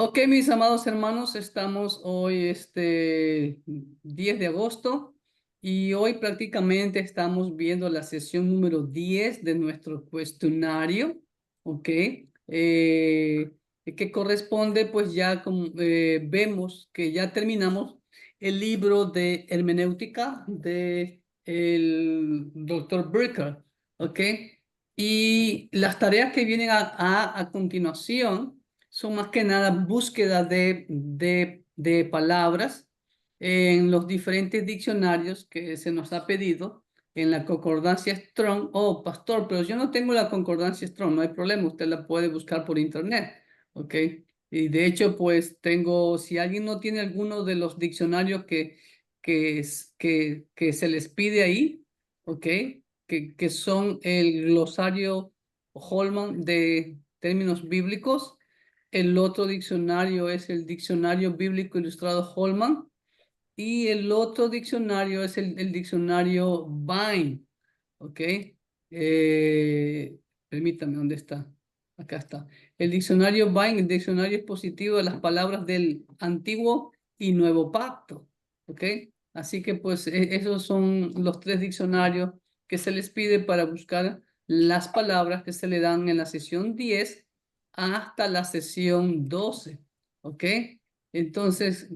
Ok, mis amados hermanos, estamos hoy 10 de agosto y hoy prácticamente estamos viendo la sesión número 10 de nuestro cuestionario, ok, que corresponde pues ya como vemos que ya terminamos el libro de hermenéutica de el doctor Bricker, ok, y las tareas que vienen a continuación son más que nada búsqueda de palabras en los diferentes diccionarios que se nos ha pedido en la concordancia Strong. Oh, pastor, pero yo no tengo la concordancia Strong, no hay problema, usted la puede buscar por internet, ¿ok? Y de hecho, pues tengo, si alguien no tiene alguno de los diccionarios que se les pide ahí, ¿ok? Que son el glosario Holman de términos bíblicos. El otro diccionario es el Diccionario Bíblico Ilustrado Holman y el otro diccionario es el diccionario Vine, ¿ok? Permítame, ¿dónde está? Acá está. El diccionario Vine, el diccionario expositivo de las palabras del Antiguo y Nuevo Pacto, ¿ok? Así que pues esos son los tres diccionarios que se les pide para buscar las palabras que se le dan en la sesión 10 hasta la sesión 12, ¿ok? Entonces,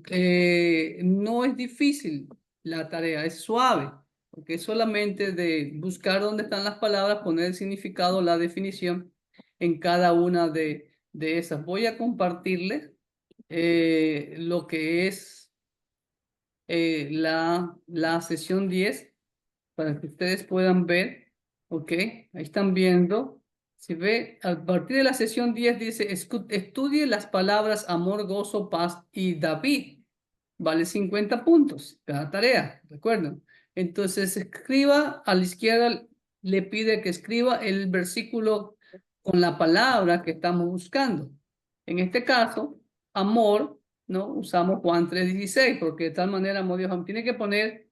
no es difícil la tarea, es suave, porque es solamente de buscar dónde están las palabras, poner el significado, la definición en cada una de esas. Voy a compartirles lo que es la sesión 10 para que ustedes puedan ver, ¿ok? Ahí están viendo. Si ve, a partir de la sesión 10 dice, estudie las palabras amor, gozo, paz y David. Vale 50 puntos cada tarea, ¿recuerdan? Entonces escriba a la izquierda, le pide que escriba el versículo con la palabra que estamos buscando. En este caso, amor, ¿no? Usamos Juan 3:16, porque de tal manera amó Dios. Tiene que poner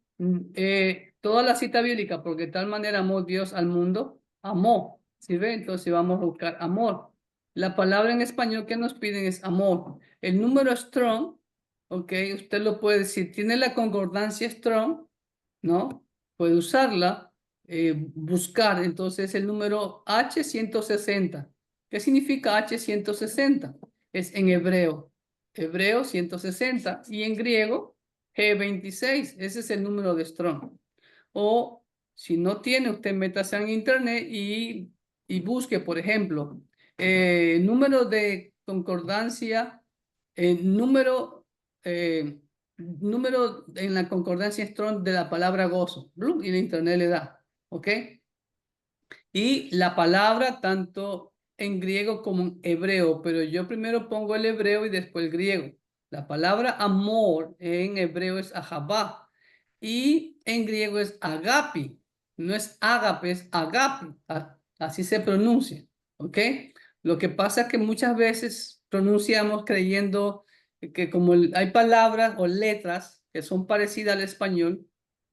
toda la cita bíblica, porque de tal manera amó Dios al mundo, amó. ¿Sí ve? Entonces vamos a buscar amor. La palabra en español que nos piden es amor. El número strong, ok, usted lo puede decir, tiene la concordancia strong, ¿no? Puede usarla, buscar, entonces el número H160. ¿Qué significa H160? Es en hebreo, hebreo 160, y en griego G26, ese es el número de strong. O si no tiene, usted métase en internet y busque, por ejemplo, número de concordancia, número, número en la concordancia Strong de la palabra gozo, y el internet le da, ¿ok? Y la palabra tanto en griego como en hebreo, pero yo primero pongo el hebreo y después el griego. La palabra amor en hebreo es ahabá y en griego es agapi. No es ágape, es agapi. Así se pronuncia, ¿ok? Lo que pasa es que muchas veces pronunciamos creyendo que como hay palabras o letras que son parecidas al español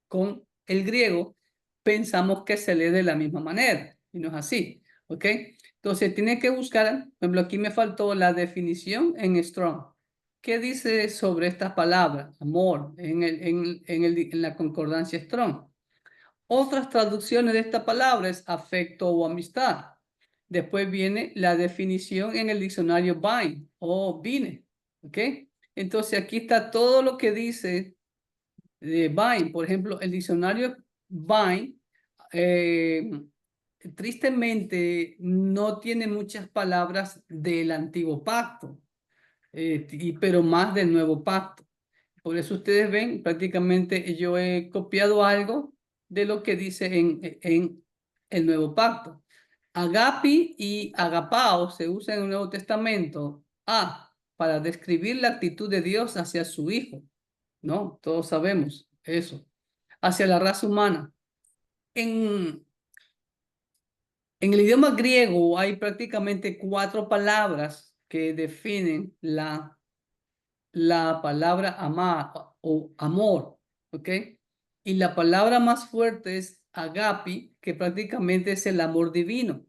con el griego, pensamos que se lee de la misma manera y no es así, ¿ok? Entonces tiene que buscar, por ejemplo, aquí me faltó la definición en Strong. ¿Qué dice sobre estas palabras? Amor, en la concordancia Strong. Otras traducciones de esta palabra es afecto o amistad. Después viene la definición en el diccionario Vine o Vine, ¿ok? Entonces aquí está todo lo que dice de Vine. Por ejemplo, el diccionario Vine, eh, tristemente, no tiene muchas palabras del antiguo pacto, pero más del nuevo pacto. Por eso ustedes ven, prácticamente yo he copiado algo de lo que dice en el nuevo pacto. Agapi y agapao se usan en el Nuevo Testamento. Para describir la actitud de Dios hacia su Hijo, ¿no? Todos sabemos eso. Hacia la raza humana. En, en el idioma griego hay prácticamente 4 palabras que definen la palabra amar o amor, ¿ok? Y la palabra más fuerte es agapi, que prácticamente es el amor divino.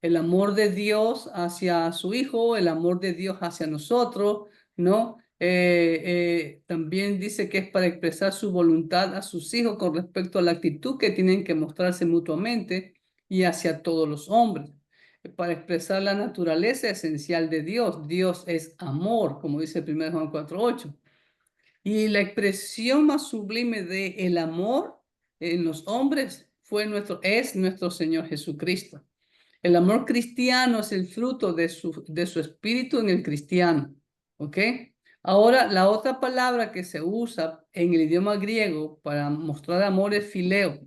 El amor de Dios hacia su Hijo, el amor de Dios hacia nosotros, ¿no? También dice que es para expresar su voluntad a sus hijos con respecto a la actitud que tienen que mostrarse mutuamente y hacia todos los hombres, para expresar la naturaleza esencial de Dios. Dios es amor, como dice 1 Juan 4:8. Y la expresión más sublime de el amor en los hombres es nuestro Señor Jesucristo. El amor cristiano es el fruto de su espíritu en el cristiano. ¿Ok? Ahora, la otra palabra que se usa en el idioma griego para mostrar amor es fileo.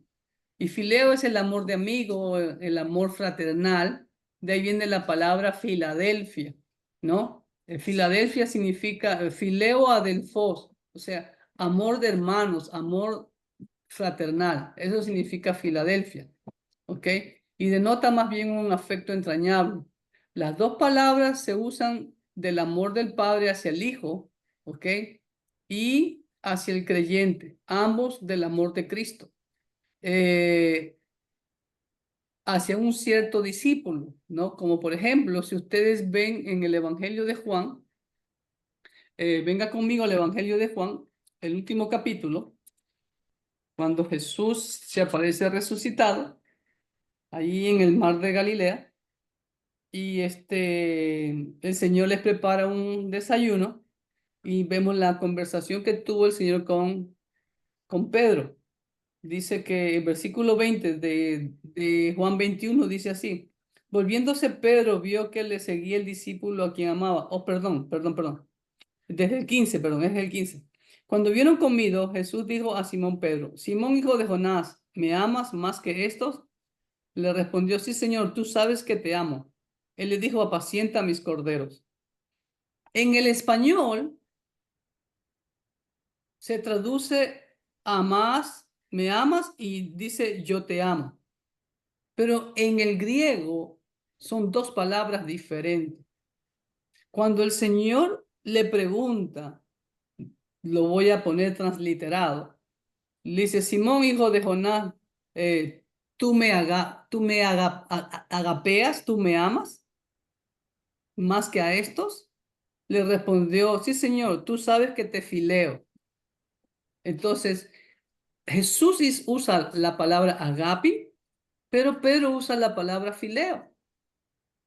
Y fileo es el amor de amigo, el amor fraternal. De ahí viene la palabra Filadelfia, ¿no? Filadelfia significa fileo adelfos, o sea, amor de hermanos, amor fraternal. Eso significa Filadelfia, ¿ok? Y denota más bien un afecto entrañable. Las dos palabras se usan del amor del Padre hacia el Hijo, ¿ok? Y hacia el creyente, ambos del amor de Cristo. Hacia un cierto discípulo, ¿no? Como por ejemplo, si ustedes ven en el Evangelio de Juan, venga conmigo al Evangelio de Juan, el último capítulo, cuando Jesús se aparece resucitado, ahí en el mar de Galilea, y el Señor les prepara un desayuno, y vemos la conversación que tuvo el Señor con Pedro. Dice que el versículo 20 de Juan 21 dice así: volviéndose Pedro vio que le seguía el discípulo a quien amaba. Oh, perdón. Desde el 15, perdón, es el 15. Cuando vieron comido, Jesús dijo a Simón Pedro: Simón, hijo de Jonás, ¿me amas más que estos? Le respondió: sí, Señor, tú sabes que te amo. Él le dijo: apacienta mis corderos. En el español se traduce me amas y dice yo te amo. Pero en el griego son dos palabras diferentes. Cuando el Señor le pregunta, lo voy a poner transliterado, le dice: Simón, hijo de Jonás, agapeas, tú me amas más que a estos. Le respondió: sí, Señor, tú sabes que te fileo. Entonces, Jesús usa la palabra agape, pero Pedro usa la palabra fileo.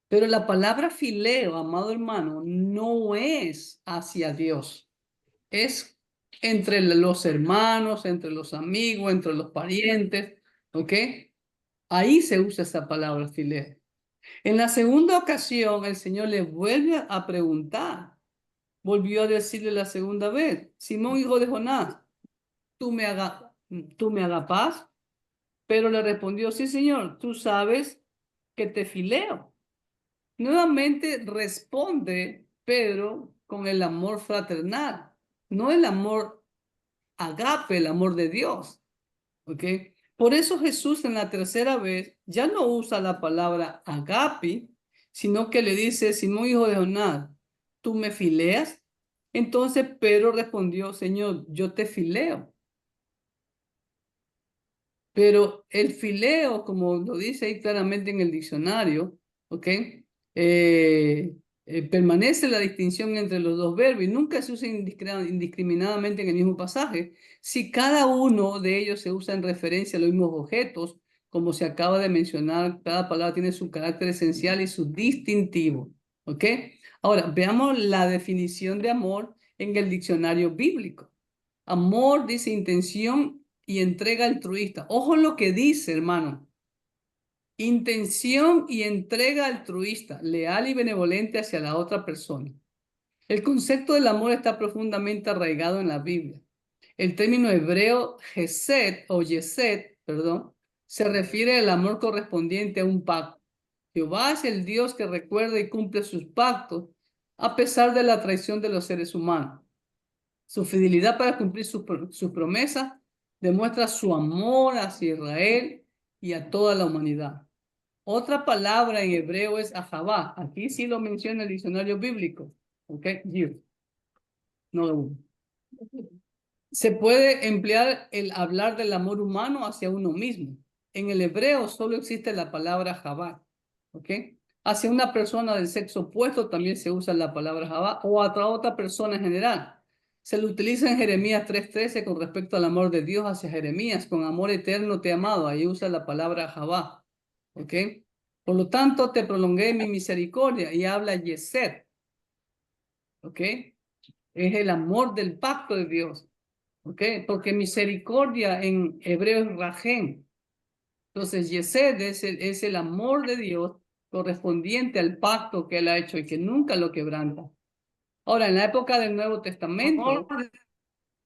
Pero la palabra fileo, amado hermano, no es hacia Dios. Es entre los hermanos, entre los amigos, entre los parientes. ¿Ok? Ahí se usa esa palabra fileo. En la segunda ocasión, el Señor le vuelve a preguntar. Volvió a decirle la segunda vez: Simón, hijo de Jonás, ¿tú me tú me agapas? Pero le respondió: sí, Señor, tú sabes que te fileo. Nuevamente responde Pedro con el amor fraternal, no el amor agape, el amor de Dios. ¿Ok? Por eso Jesús en la tercera vez ya no usa la palabra agape, sino que le dice: Simón, hijo de Jonás, ¿tú me fileas? Entonces Pedro respondió: Señor, yo te fileo. Pero el fileo, como lo dice ahí claramente en el diccionario, ¿ok? Permanece la distinción entre los dos verbos y nunca se usa indiscriminadamente en el mismo pasaje. Si cada uno de ellos se usa en referencia a los mismos objetos, como se acaba de mencionar, cada palabra tiene su carácter esencial y su distintivo, ¿ok? Ahora, veamos la definición de amor en el diccionario bíblico. Amor dice intención y entrega altruista. Ojo lo que dice, hermano. Intención y entrega altruista, leal y benevolente hacia la otra persona. El concepto del amor está profundamente arraigado en la Biblia. El término hebreo yesed, perdón, se refiere al amor correspondiente a un pacto. Jehová es el Dios que recuerda y cumple sus pactos a pesar de la traición de los seres humanos. Su fidelidad para cumplir sus promesas demuestra su amor hacia Israel y a toda la humanidad. Otra palabra en hebreo es ahabá. Aquí sí lo menciona el diccionario bíblico. ¿Ok? No. Se puede emplear el hablar del amor humano hacia uno mismo. En el hebreo solo existe la palabra ahabá. ¿Ok? Hacia una persona del sexo opuesto también se usa la palabra Javá, o a otra persona en general. Se lo utiliza en Jeremías 3:13 con respecto al amor de Dios hacia Jeremías. Con amor eterno te he amado. Ahí usa la palabra Javá. ¿Ok? Por lo tanto, te prolongué mi misericordia. Y habla Yesed. ¿Ok? Es el amor del pacto de Dios. ¿Ok? Porque misericordia en hebreo es Rajem. Entonces, Yesed es el amor de Dios correspondiente al pacto que él ha hecho y que nunca lo quebranta. Ahora, en la época del Nuevo Testamento,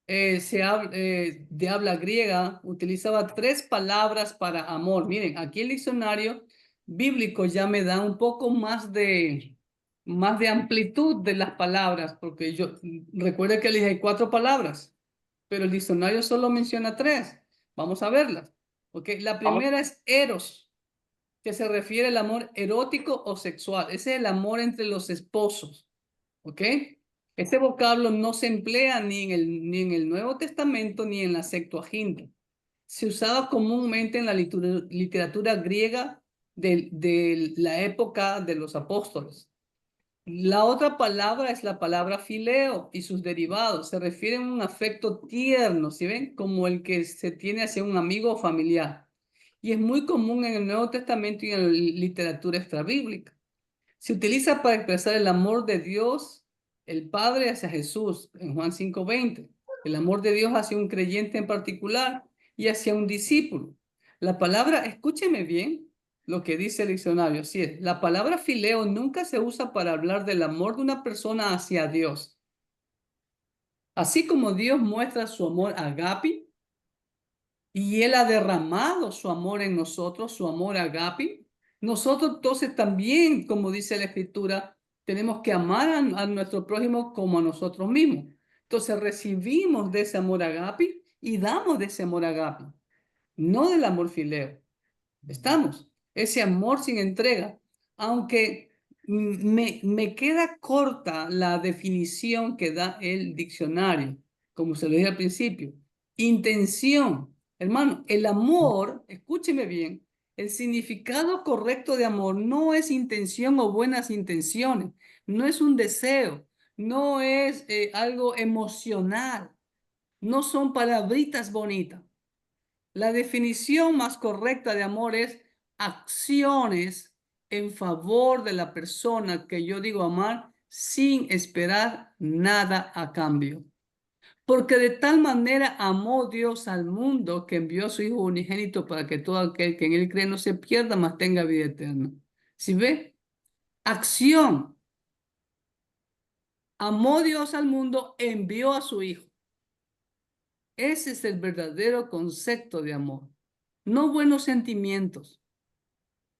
de habla griega, utilizaba 3 palabras para amor. Miren, aquí el diccionario bíblico ya me da un poco más de amplitud de las palabras, porque yo recuerde que le dije hay 4 palabras, pero el diccionario solo menciona 3. Vamos a verlas. Okay. La primera es eros, que se refiere al amor erótico o sexual. Ese es el amor entre los esposos. ¿Ok? Este vocablo no se emplea ni en el Nuevo Testamento ni en la Septuaginta. Se usaba comúnmente en la literatura griega de la época de los apóstoles. La otra palabra es la palabra fileo y sus derivados. Se refieren a un afecto tierno, ¿sí ven? Como el que se tiene hacia un amigo o familiar. Y es muy común en el Nuevo Testamento y en la literatura extrabíblica. Se utiliza para expresar el amor de Dios, el Padre hacia Jesús, en Juan 5:20. El amor de Dios hacia un creyente en particular y hacia un discípulo. La palabra, escúcheme bien lo que dice el diccionario, así es. La palabra fileo nunca se usa para hablar del amor de una persona hacia Dios. Así como Dios muestra su amor agape y Él ha derramado su amor en nosotros, su amor agape, nosotros entonces también, como dice la Escritura, tenemos que amar a nuestro prójimo como a nosotros mismos. Entonces recibimos de ese amor agape y damos de ese amor agape, no del amor fileo. Estamos. Ese amor sin entrega. Aunque me queda corta la definición que da el diccionario, como se lo dije al principio. Intención. Hermano, el amor, escúcheme bien, el significado correcto de amor no es intención o buenas intenciones, no es un deseo, no es algo emocional, no son palabritas bonitas. La definición más correcta de amor es acciones en favor de la persona que yo digo amar sin esperar nada a cambio. Porque de tal manera amó Dios al mundo que envió a su Hijo unigénito para que todo aquel que en él cree no se pierda, mas tenga vida eterna. ¿Sí ve? Acción. Amó Dios al mundo, envió a su Hijo. Ese es el verdadero concepto de amor. No buenos sentimientos,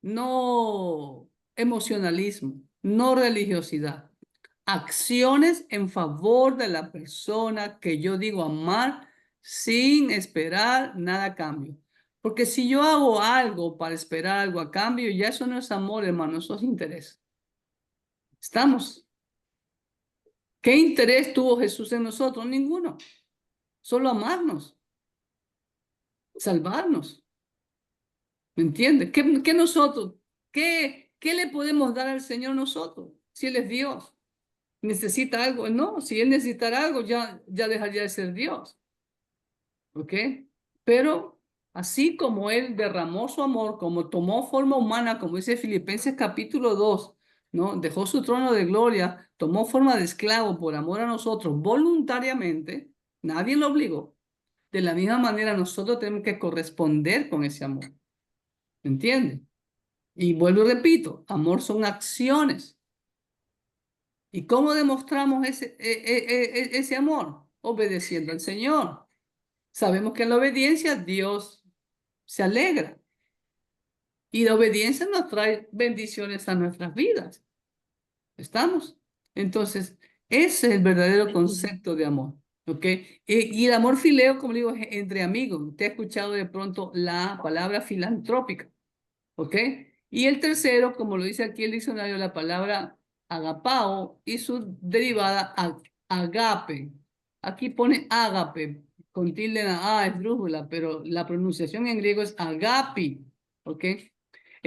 no emocionalismo, no religiosidad. Acciones en favor de la persona que yo digo amar sin esperar nada a cambio. Porque si yo hago algo para esperar algo a cambio, ya eso no es amor, hermano, eso es interés. ¿Estamos? ¿Qué interés tuvo Jesús en nosotros? Ninguno. Solo amarnos, salvarnos. ¿Me entiendes? ¿Qué nosotros? ¿Qué le podemos dar al Señor nosotros? Si Él es Dios. ¿Necesita algo? No, si Él necesitara algo, ya dejaría de ser Dios. ¿Ok? Pero así como Él derramó su amor, como tomó forma humana, como dice Filipenses capítulo 2, ¿no? Dejó su trono de gloria, tomó forma de esclavo por amor a nosotros voluntariamente, nadie lo obligó. De la misma manera, nosotros tenemos que corresponder con ese amor. ¿Me entiendes? Y vuelvo y repito, amor son acciones. ¿Y cómo demostramos ese amor? Obedeciendo al Señor. Sabemos que en la obediencia Dios se alegra. Y la obediencia nos trae bendiciones a nuestras vidas. ¿Estamos? Entonces, ese es el verdadero concepto de amor. ¿Ok? Y el amor fileo, como digo, es entre amigos. Usted ha escuchado de pronto la palabra filantrópica. ¿Ok? Y el tercero, como lo dice aquí el diccionario, la palabra agapao y su derivada agape. Aquí pone agape, con tilde en la A, es brújula, pero la pronunciación en griego es agapi. ¿Ok?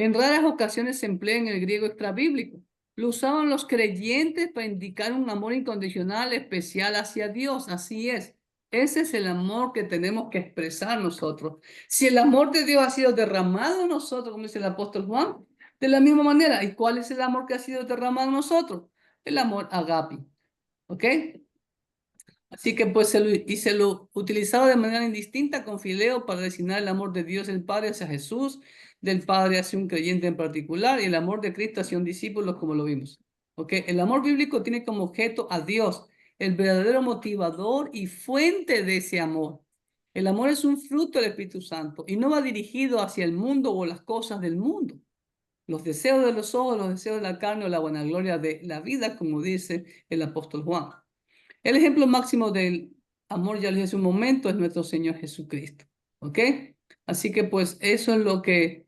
En raras ocasiones se emplea en el griego extrabíblico. Lo usaban los creyentes para indicar un amor incondicional especial hacia Dios. Así es. Ese es el amor que tenemos que expresar nosotros. Si el amor de Dios ha sido derramado en nosotros, como dice el apóstol Juan, de la misma manera. ¿Y cuál es el amor que ha sido derramado en nosotros? El amor agape. ¿Ok? Así que pues se lo utilizaba de manera indistinta con Fileo para designar el amor de Dios el Padre hacia Jesús, del Padre hacia un creyente en particular y el amor de Cristo hacia un discípulo como lo vimos. ¿Ok? El amor bíblico tiene como objeto a Dios, el verdadero motivador y fuente de ese amor. El amor es un fruto del Espíritu Santo y no va dirigido hacia el mundo o las cosas del mundo. Los deseos de los ojos, los deseos de la carne o la vanagloria de la vida, como dice el apóstol Juan. El ejemplo máximo del amor, ya les dije hace un momento, es nuestro Señor Jesucristo. ¿Ok? Así que pues eso es lo que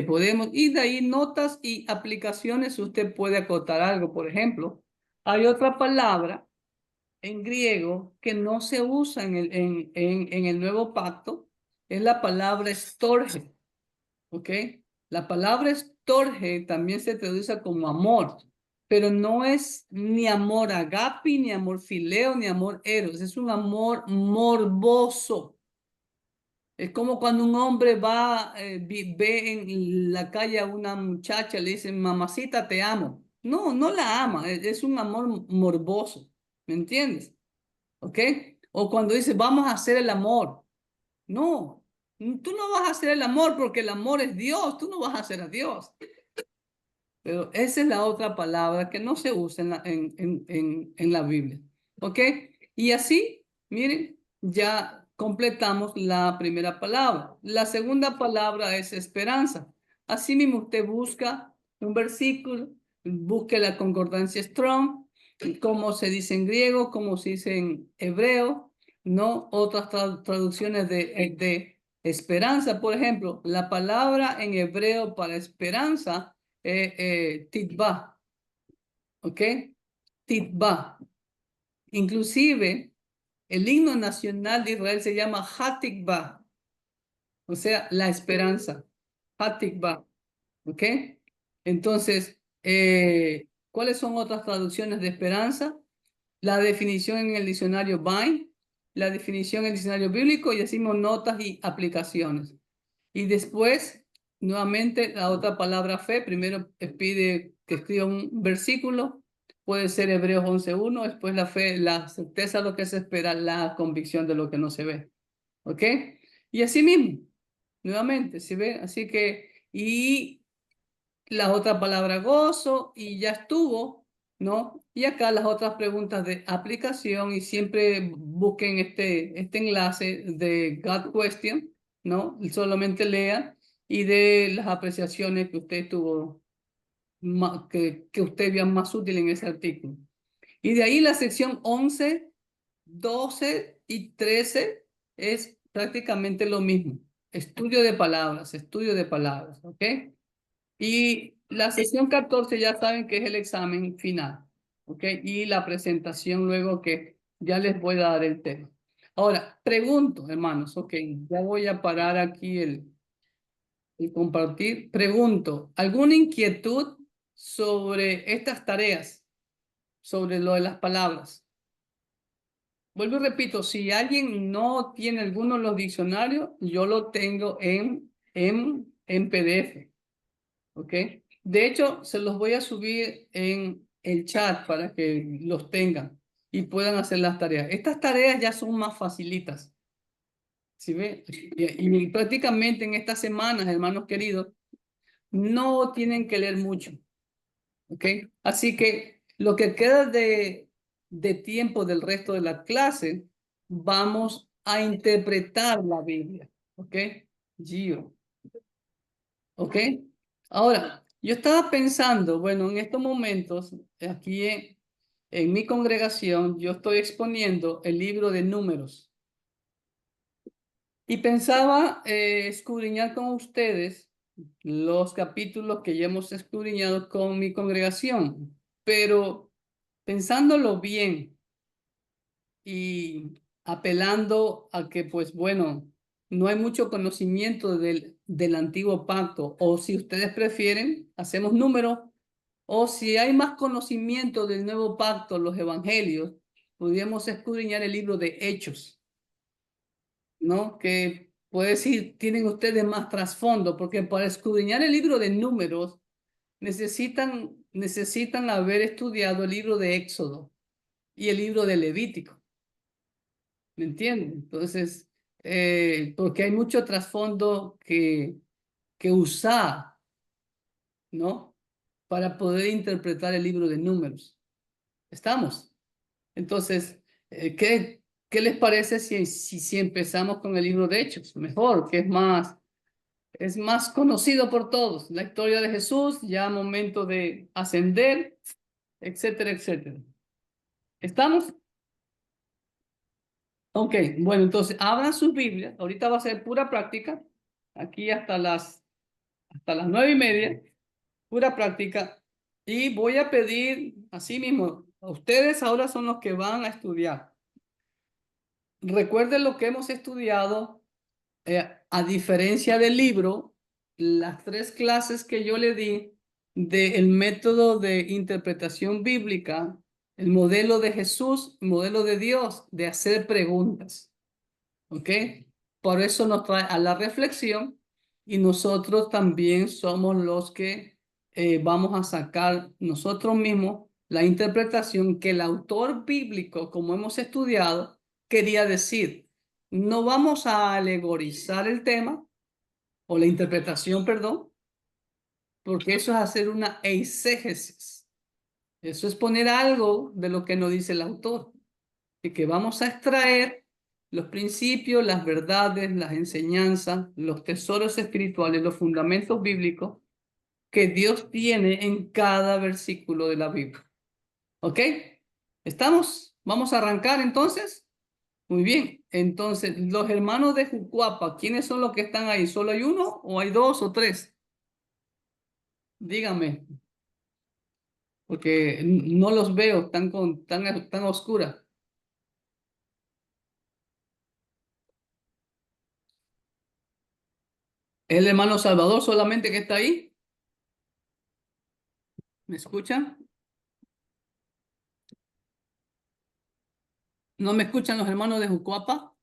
podemos. Y de ahí notas y aplicaciones, usted puede acotar algo. Por ejemplo, hay otra palabra en griego que no se usa en el nuevo pacto, es la palabra storge. ¿Ok? La palabra estorge también se traduce como amor, pero no es ni amor agape, ni amor fileo, ni amor eros, es un amor morboso. Es como cuando un hombre va, ve en la calle a una muchacha, le dice, mamacita, te amo. No, no la ama, es un amor morboso, ¿me entiendes? ¿Ok? O cuando dice, vamos a hacer el amor. No, tú no vas a hacer el amor porque el amor es Dios, tú no vas a hacer a Dios. Pero esa es la otra palabra que no se usa en la Biblia. ¿Ok? Y así, miren, ya completamos la primera palabra. La segunda palabra es esperanza. Así mismo usted busca un versículo, busque la concordancia Strong, como se dice en griego, como se dice en hebreo, no otras traducciones de esperanza. Por ejemplo, la palabra en hebreo para esperanza Tikva, ¿ok? Tikva. Inclusive, el himno nacional de Israel se llama Hatikva, o sea, la esperanza. Hatikva, ¿ok? Entonces, ¿cuáles son otras traducciones de esperanza? La definición en el diccionario Vine, la definición en el diccionario bíblico y decimos notas y aplicaciones. Y después, nuevamente, la otra palabra fe, primero pide que escriba un versículo, puede ser Hebreos 11:1, después la fe, la certeza de lo que se espera, la convicción de lo que no se ve. ¿Ok? Y así mismo, nuevamente, ¿sí ve? Así que, y la otra palabra gozo, y ya estuvo, ¿no? Y acá las otras preguntas de aplicación, y siempre busquen este enlace de God Question, ¿no? Y solamente lean, y de las apreciaciones que usted tuvo, que usted vea más útil en ese artículo. Y de ahí la sección 11, 12 y 13 es prácticamente lo mismo. Estudio de palabras, ¿ok? Y la sesión 14 ya saben que es el examen final, ¿ok? Y la presentación luego que ya les voy a dar el tema. Ahora, pregunto, hermanos, ¿ok? Ya voy a parar aquí el compartir. Pregunto, ¿alguna inquietud sobre estas tareas, sobre lo de las palabras? Vuelvo y repito, si alguien no tiene alguno de los diccionarios, yo lo tengo en PDF. ¿Ok? De hecho, se los voy a subir en el chat para que los tengan y puedan hacer las tareas. Estas tareas ya son más facilitas. ¿Sí ve? Y prácticamente en estas semanas, hermanos queridos, no tienen que leer mucho. ¿Ok? Así que lo que queda de tiempo del resto de la clase, vamos a interpretar la Biblia. ¿Ok? Gio. ¿Ok? Ahora, yo estaba pensando, bueno, en estos momentos, aquí en mi congregación, yo estoy exponiendo el libro de Números. Y pensaba escudriñar con ustedes los capítulos que ya hemos escudriñado con mi congregación. Pero pensándolo bien y apelando a que, pues bueno, no hay mucho conocimiento del antiguo pacto, o si ustedes prefieren, hacemos números, o si hay más conocimiento del nuevo pacto, los evangelios, podríamos escudriñar el libro de Hechos, ¿no? Que puede decir, tienen ustedes más trasfondo, porque para escudriñar el libro de números necesitan haber estudiado el libro de Éxodo y el libro de Levítico, ¿me entienden? Entonces, porque hay mucho trasfondo que usar, ¿no? Para poder interpretar el libro de números. ¿Estamos? Entonces, ¿qué les parece si empezamos con el libro de Hechos? Mejor, que es más conocido por todos. La historia de Jesús, ya momento de ascender, etcétera, etcétera. ¿Estamos? Ok, bueno, entonces abran sus Biblias. Ahorita va a ser pura práctica. Aquí hasta las 9:30, pura práctica. Y voy a pedir, así mismo, a ustedes ahora son los que van a estudiar. Recuerden lo que hemos estudiado, a diferencia del libro, las 3 clases que yo le di del método de interpretación bíblica, el modelo de Jesús, el modelo de Dios, de hacer preguntas. ¿Ok? Por eso nos trae a la reflexión y nosotros también somos los que vamos a sacar nosotros mismos la interpretación que el autor bíblico, como hemos estudiado, quería decir. No vamos a alegorizar el tema o la interpretación, perdón, porque eso es hacer una eisegesis. Eso es poner algo de lo que nos dice el autor y que vamos a extraer los principios, las verdades, las enseñanzas, los tesoros espirituales, los fundamentos bíblicos que Dios tiene en cada versículo de la Biblia. ¿Ok? ¿Estamos? ¿Vamos a arrancar entonces? Muy bien. Entonces, los hermanos de Jucuapa, ¿quiénes son los que están ahí? ¿Solo hay uno o hay 2 o 3? Dígame, porque no los veo tan oscuras. ¿El hermano Salvador solamente que está ahí? ¿Me escuchan? ¿No me escuchan los hermanos de Jucuapa?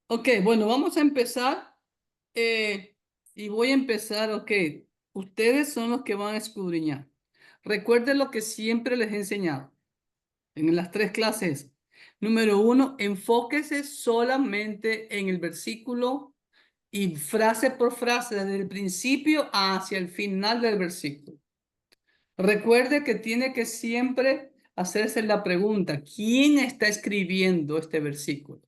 Ok, bueno, vamos a empezar. eh, y voy a empezar, ok. Ustedes son los que van a escudriñar. Recuerden lo que siempre les he enseñado en las 3 clases. Número 1, enfóquese solamente en el versículo y frase por frase, desde el principio hacia el final del versículo. Recuerde que tiene que siempre hacerse la pregunta, ¿quién está escribiendo este versículo?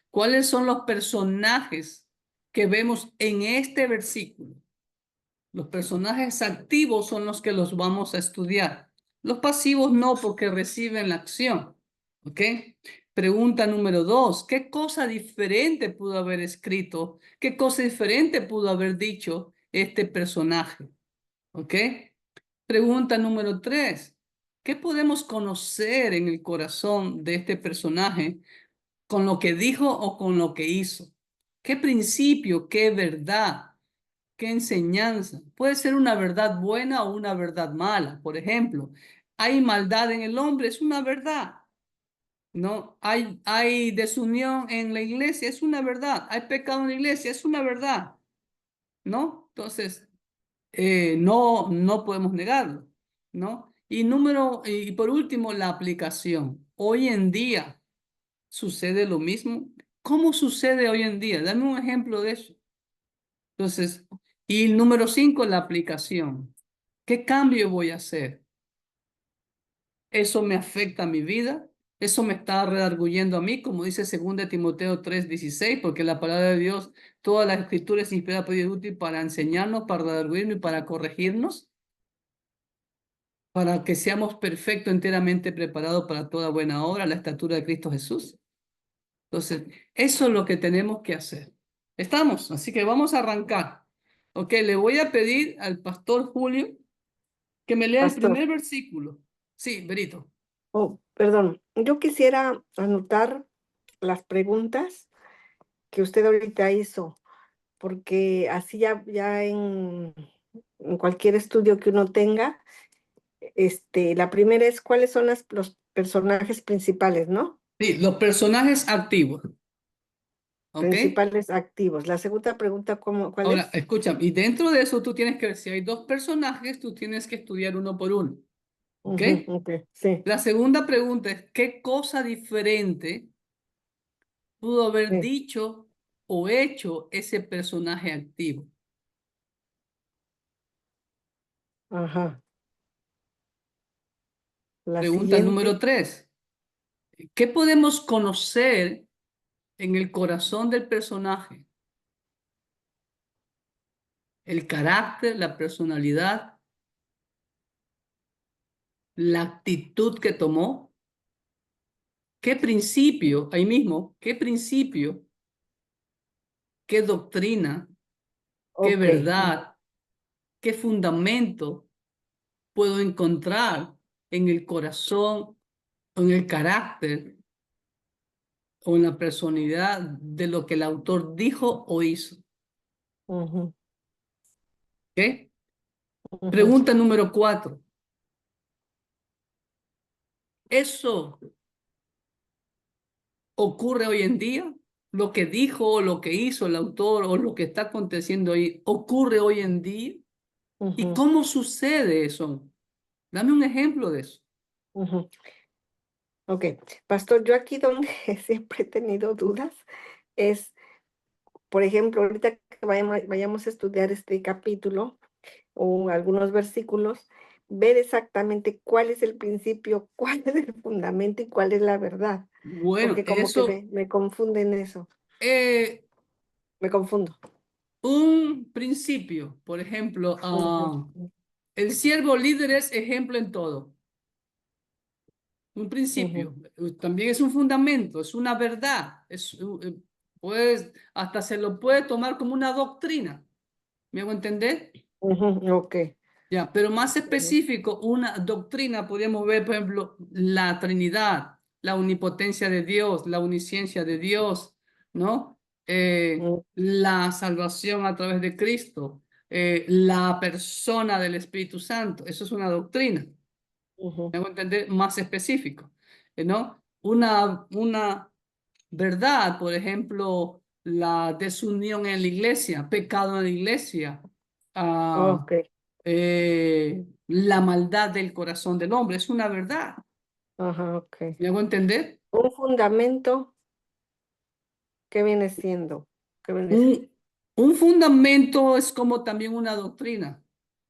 ¿Cuáles son los personajes que vemos en este versículo? Los personajes activos son los que los vamos a estudiar. Los pasivos no, porque reciben la acción. ¿Ok? Pregunta número 2. ¿Qué cosa diferente pudo haber escrito? ¿Qué cosa diferente pudo haber dicho este personaje? ¿Ok? Pregunta número 3. ¿Qué podemos conocer en el corazón de este personaje con lo que dijo o con lo que hizo? ¿Qué principio, qué verdad, qué enseñanza? Puede ser una verdad buena o una verdad mala. Por ejemplo, hay maldad en el hombre, es una verdad. No, hay desunión en la iglesia, es una verdad. Hay pecado en la iglesia, es una verdad. ¿No? Entonces, no podemos negarlo, ¿no? Y por último, la aplicación. Hoy en día sucede lo mismo. ¿Cómo sucede hoy en día? Dame un ejemplo de eso. Entonces, y número 5, la aplicación. ¿Qué cambio voy a hacer? ¿Eso me afecta a mi vida? ¿Eso me está redarguyendo a mí? Como dice 2 Timoteo 3:16, porque la palabra de Dios, toda la escritura es inspirada por Dios, útil para enseñarnos, para redarguyirnos y para corregirnos, para que seamos perfectos, enteramente preparados para toda buena obra, a la estatura de Cristo Jesús. Entonces, eso es lo que tenemos que hacer. ¿Estamos? Así que vamos a arrancar. Ok, le voy a pedir al pastor Julio que me lea el Pastor, primer versículo. Sí, Berito. oh, perdón, yo quisiera anotar las preguntas que usted ahorita hizo. porque así ya en cualquier estudio que uno tenga, la primera es cuáles son los personajes principales, ¿no? Sí, los personajes activos, ¿ok? Principales activos. La segunda pregunta, ¿cuál Ahora, es? escucha, y dentro de eso tú tienes que ver, si hay dos personajes, tú tienes que estudiar uno por uno, ¿ok? Ujú, ok, sí, La segunda pregunta es, ¿qué cosa diferente pudo haber sí, dicho o hecho ese personaje activo? ajá. La Pregunta número siguiente, 3, ¿qué podemos conocer en el corazón del personaje? El carácter, la personalidad, la actitud que tomó, qué principio, ahí mismo, qué principio, qué doctrina, qué ok. verdad, qué fundamento puedo encontrar en el corazón, en el carácter o en la personalidad de lo que el autor dijo o hizo. Ujú, ¿Ok? ujú, Pregunta número 4. ¿Eso ocurre hoy en día? ¿Lo que dijo o lo que hizo el autor o lo que está aconteciendo ahí ocurre hoy en día? ¿Y ujú, cómo sucede eso? Dame un ejemplo de eso. ujú. Ok, pastor, yo aquí donde siempre he tenido dudas es, por ejemplo, ahorita que vayamos a estudiar este capítulo o algunos versículos, ver exactamente cuál es el principio, cuál es el fundamento y cuál es la verdad, Bueno, porque como que eso, me confunden eso, eh, me confundo. un principio, por ejemplo, Ujú, el siervo líder es ejemplo en todo. Un ujú, principio, también es un fundamento, es una verdad, pues hasta se lo puede tomar como una doctrina. ¿Me hago entender? ujú, ok, Ya, pero más ujú, específico, una doctrina, podríamos ver, por ejemplo, la Trinidad, la omnipotencia de Dios, la omnisciencia de Dios, ¿no? ujú, La salvación a través de Cristo, la persona del Espíritu Santo, eso es una doctrina. ujú, Me hago entender más específico, ¿no? Una verdad, por ejemplo, la desunión en la iglesia, pecado en la iglesia, ah, ok, la maldad del corazón del hombre, es una verdad. ajá, ok. ¿Me hago entender? Un fundamento, ¿qué viene siendo? ¿Qué viene siendo? Un, un fundamento es como también una doctrina,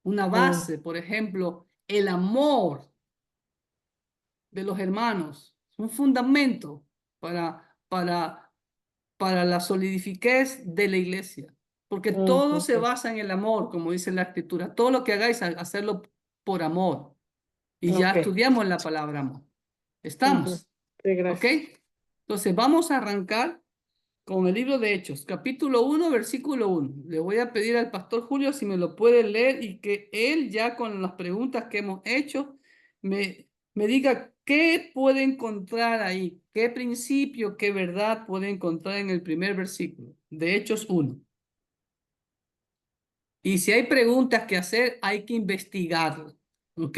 una Mm, base, por ejemplo, el amor de los hermanos, es un fundamento para la solidifiquez de la iglesia, porque todo se ujú, basa en el amor, como dice la escritura. Todo lo que hagáis, hacerlo por amor. Y ya ok, estudiamos la palabra amor. ujú, ¿Estamos? sí, ¿Ok? gracias. Entonces vamos a arrancar con el libro de Hechos, capítulo 1, versículo 1. Le voy a pedir al pastor Julio si me lo puede leer y que él ya con las preguntas que hemos hecho me diga qué puede encontrar ahí, qué principio, qué verdad puede encontrar en el primer versículo de Hechos 1. Y si hay preguntas que hacer, hay que investigarlo. ¿Ok?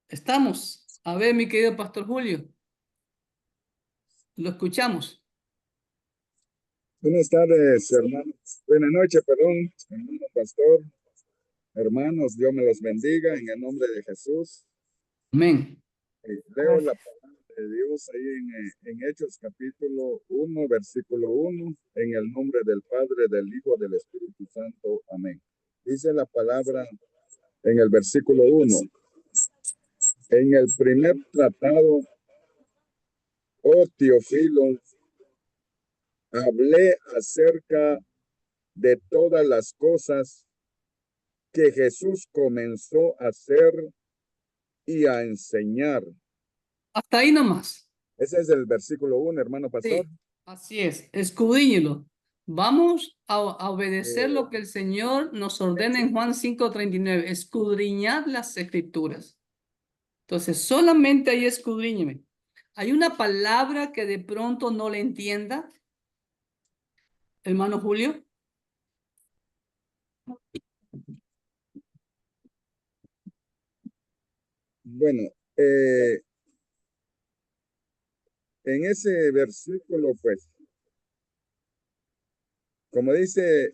Estamos. A ver, mi querido pastor Julio, lo escuchamos. Buenas tardes, hermanos. Buenas noches, perdón, hermano pastor, hermanos, Dios me los bendiga en el nombre de Jesús. Amén. Leo la Gracias. palabra de Dios ahí en Hechos capítulo 1, versículo 1, en el nombre del Padre, del Hijo, del Espíritu Santo. Amén. Dice la palabra en el versículo 1, en el primer tratado, oh Teófilo, hablé acerca de todas las cosas que Jesús comenzó a hacer y a enseñar. Hasta ahí nomás. Ese es el versículo 1, hermano pastor. Sí, así es. Escudriñelo. Vamos a obedecer Eh, lo que el Señor nos ordena en Juan 5:39. Escudriñad las escrituras. Entonces, solamente ahí escudriñeme. ¿Hay una palabra que de pronto no le entienda, hermano Julio? Bueno, en ese versículo, pues, como dice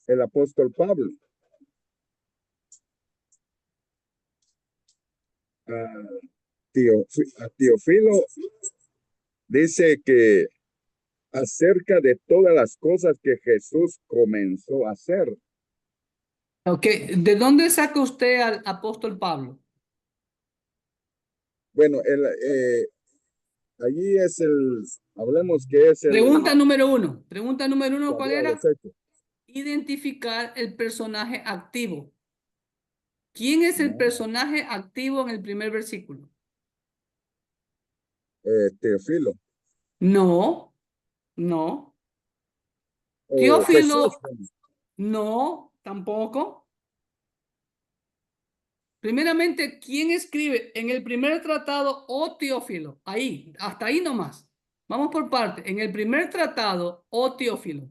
el apóstol Pablo, a a Teófilo dice que acerca de todas las cosas que Jesús comenzó a hacer. Ok, ¿de dónde saca usted al apóstol Pablo? Bueno, allí es hablemos que es Pregunta número uno. Pregunta número uno, ¿cuál de los era? hechos. Identificar el personaje activo. ¿Quién es el No, personaje activo en el primer versículo? Teófilo. No, no. O Jesús. Teófilo, no, tampoco. Primeramente, ¿quién escribe en el primer tratado o Teófilo? Ahí, hasta ahí nomás. Vamos por parte. En el primer tratado o Teófilo.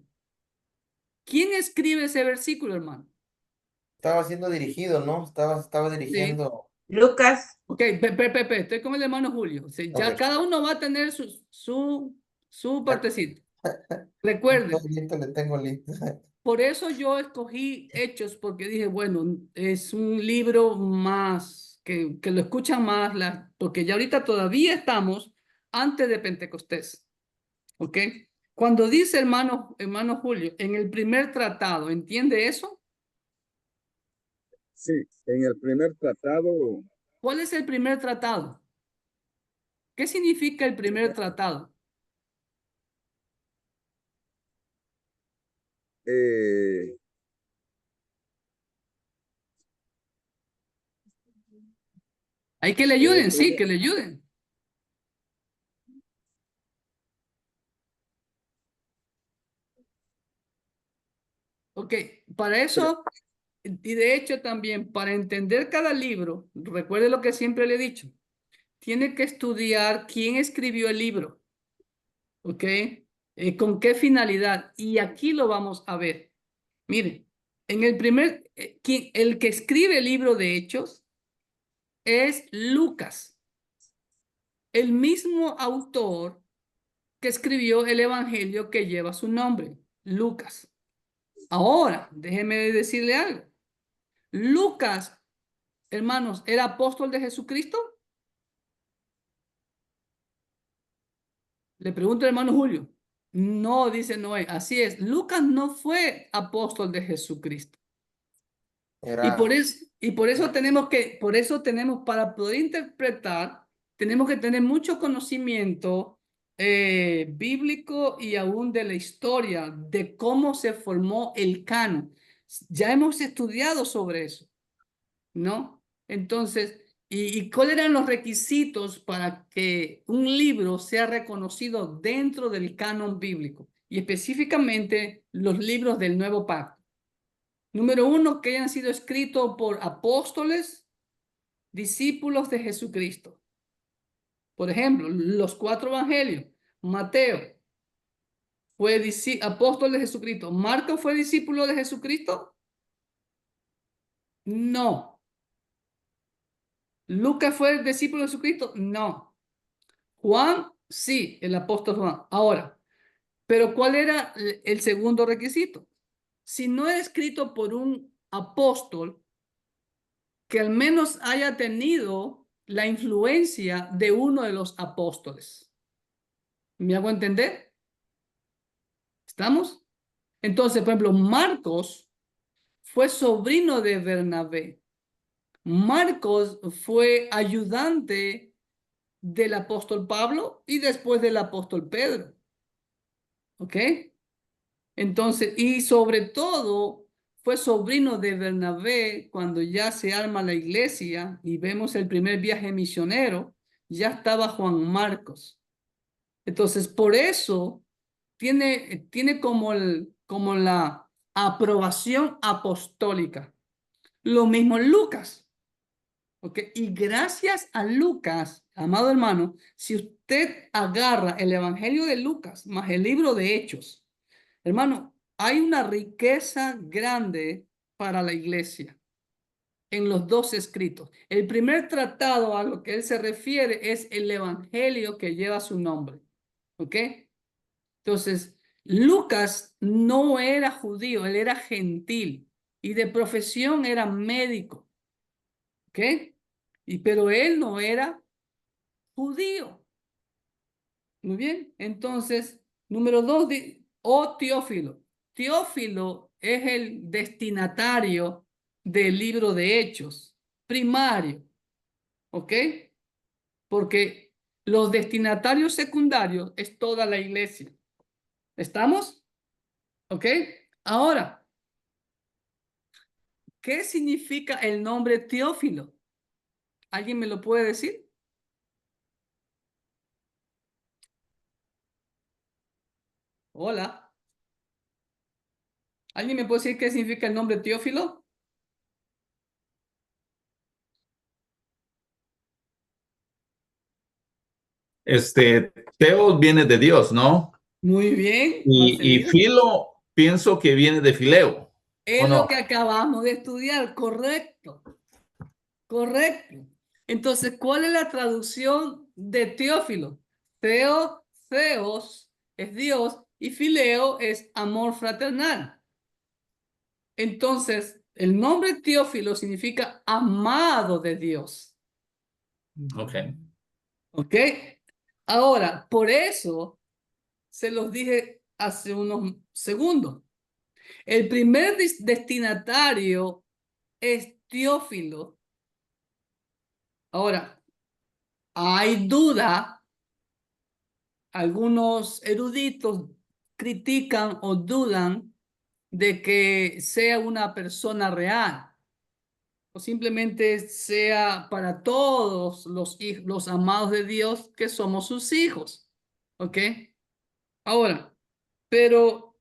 ¿Quién escribe ese versículo, hermano? Estaba siendo dirigido, ¿no? Estaba Sí. dirigiendo. Lucas. Ok, estoy con el hermano Julio. O sea, ya Ok. cada uno va a tener su partecito. Recuerde, Le tengo listo. por eso yo escogí Hechos, porque dije, bueno, es un libro más, que lo escuchan más, porque ya ahorita todavía estamos antes de Pentecostés. ¿Ok? Cuando dice hermano Julio, en el primer tratado, ¿entiende eso? Sí, en el primer tratado, ¿Cuál es el primer tratado? ¿Qué significa el primer tratado? eh, Hay que le ayuden, sí, que le ayuden. Ok, para eso, y de hecho también, para entender cada libro, recuerde lo que siempre le he dicho, tiene que estudiar quién escribió el libro, ¿ok? ¿Con qué finalidad? Y aquí lo vamos a ver. Miren, en el primer, el que escribe el libro de Hechos es Lucas, el mismo autor que escribió el evangelio que lleva su nombre, Lucas. Ahora, déjeme decirle algo. Lucas, hermanos, ¿era apóstol de Jesucristo? Le pregunto al hermano Julio. No, dice Noé. Así es. Lucas no fue apóstol de Jesucristo. Era. Y por eso tenemos, para poder interpretar, tenemos que tener mucho conocimiento bíblico y aún de la historia, de cómo se formó el canon. Ya hemos estudiado sobre eso, ¿no? Entonces, ¿y cuáles eran los requisitos para que un libro sea reconocido dentro del canon bíblico? Y específicamente los libros del Nuevo Pacto. Número uno, que hayan sido escritos por apóstoles, discípulos de Jesucristo. Por ejemplo, los 4 evangelios. Mateo fue apóstol de Jesucristo. ¿Marcos fue discípulo de Jesucristo? No. ¿Lucas fue discípulo de Jesucristo? No. Juan, sí, el apóstol Juan. Ahora, pero ¿cuál era el segundo requisito? Si no es escrito por un apóstol, que al menos haya tenido la influencia de uno de los apóstoles. ¿Me hago entender? ¿Estamos? Entonces, por ejemplo, Marcos fue sobrino de Bernabé. Marcos fue ayudante del apóstol Pablo y después del apóstol Pedro. ¿Ok? Entonces, y sobre todo, fue sobrino de Bernabé cuando ya se arma la iglesia y vemos el primer viaje misionero, ya estaba Juan Marcos. Entonces, por eso tiene como la aprobación apostólica. Lo mismo Lucas. ¿Ok? Y gracias a Lucas, amado hermano, si usted agarra el Evangelio de Lucas más el libro de Hechos, hermano, hay una riqueza grande para la iglesia. en los dos escritos. El primer tratado a lo que él se refiere es el evangelio que lleva su nombre. ¿Ok? Entonces, Lucas no era judío, él era gentil y de profesión era médico. ¿Ok? Pero él no era judío. Muy bien. Entonces, número 2, Teófilo. Teófilo es el destinatario del libro de Hechos, primario. ¿Ok? Porque los destinatarios secundarios es toda la iglesia. ¿Estamos? ¿Ok? Ahora, ¿qué significa el nombre Teófilo? ¿Alguien me lo puede decir? Hola. ¿Alguien me puede decir qué significa el nombre Teófilo? Teo viene de Dios, ¿no? Muy bien, Y Marcelino. filo, pienso que viene de fileo, ¿o Es no? lo que acabamos de estudiar, correcto. Correcto. Entonces, ¿cuál es la traducción de Teófilo? Theos es Dios y fileo es amor fraternal. Entonces, el nombre Teófilo significa amado de Dios. Ok. ¿Ok? Ahora, por eso se los dije hace unos segundos. El primer destinatario es Teófilo. Ahora, hay duda, algunos eruditos critican o dudan de que sea una persona real o simplemente sea para todos los amados de Dios que somos sus hijos. ¿Ok? Ahora, pero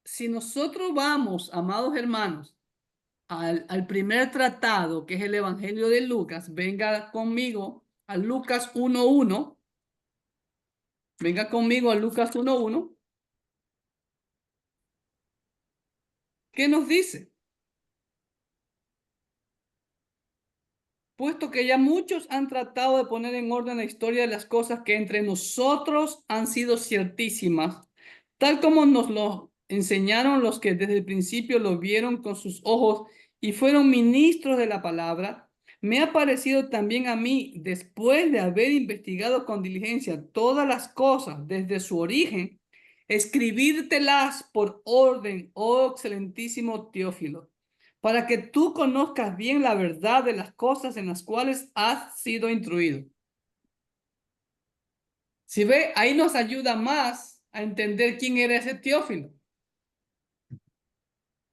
si nosotros vamos, amados hermanos, al primer tratado, que es el Evangelio de Lucas, venga conmigo a Lucas 1:1. Venga conmigo a Lucas 1:1. ¿Qué nos dice? Puesto que ya muchos han tratado de poner en orden la historia de las cosas que entre nosotros han sido ciertísimas, tal como nos lo enseñaron los que desde el principio lo vieron con sus ojos y fueron ministros de la palabra, me ha parecido también a mí, después de haber investigado con diligencia todas las cosas desde su origen, escribírtelas por orden, oh excelentísimo Teófilo, para que tú conozcas bien la verdad de las cosas en las cuales has sido instruido. Si ve, ahí nos ayuda más a entender quién era ese Teófilo.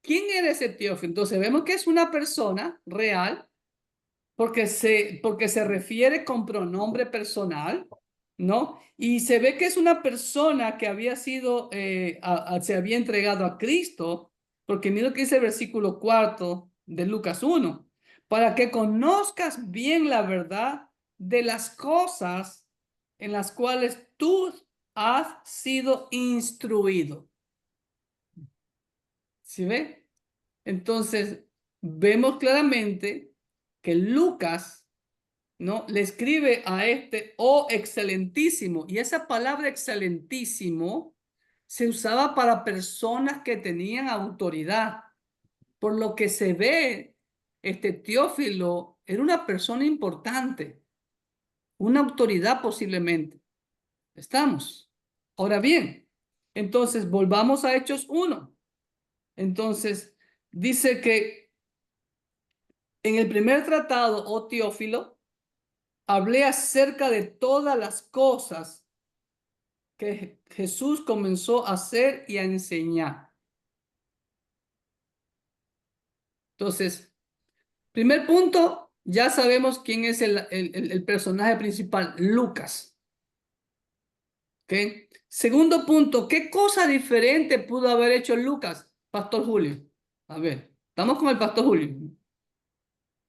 ¿Quién era ese Teófilo? Entonces vemos que es una persona real porque se refiere con pronombre personal, ¿no? Y se ve que es una persona que había sido, se había entregado a Cristo, porque mira que dice el versículo 4 de Lucas 1, para que conozcas bien la verdad de las cosas en las cuales tú has sido instruido. ¿Sí ve? Entonces, vemos claramente que Lucas, ¿no?, le escribe a este, oh excelentísimo, y esa palabra excelentísimo se usaba para personas que tenían autoridad, por lo que se ve, este Teófilo era una persona importante, una autoridad posiblemente. ¿Estamos? Ahora bien, entonces volvamos a Hechos 1. Entonces, dice que en el primer tratado, oh Teófilo, hablé acerca de todas las cosas que Jesús comenzó a hacer y a enseñar. Entonces, primer punto, ya sabemos quién es el personaje principal, Lucas. ¿Ok? Segundo punto, ¿qué cosa diferente pudo haber hecho Lucas, Pastor Julio? A ver, estamos con el Pastor Julio.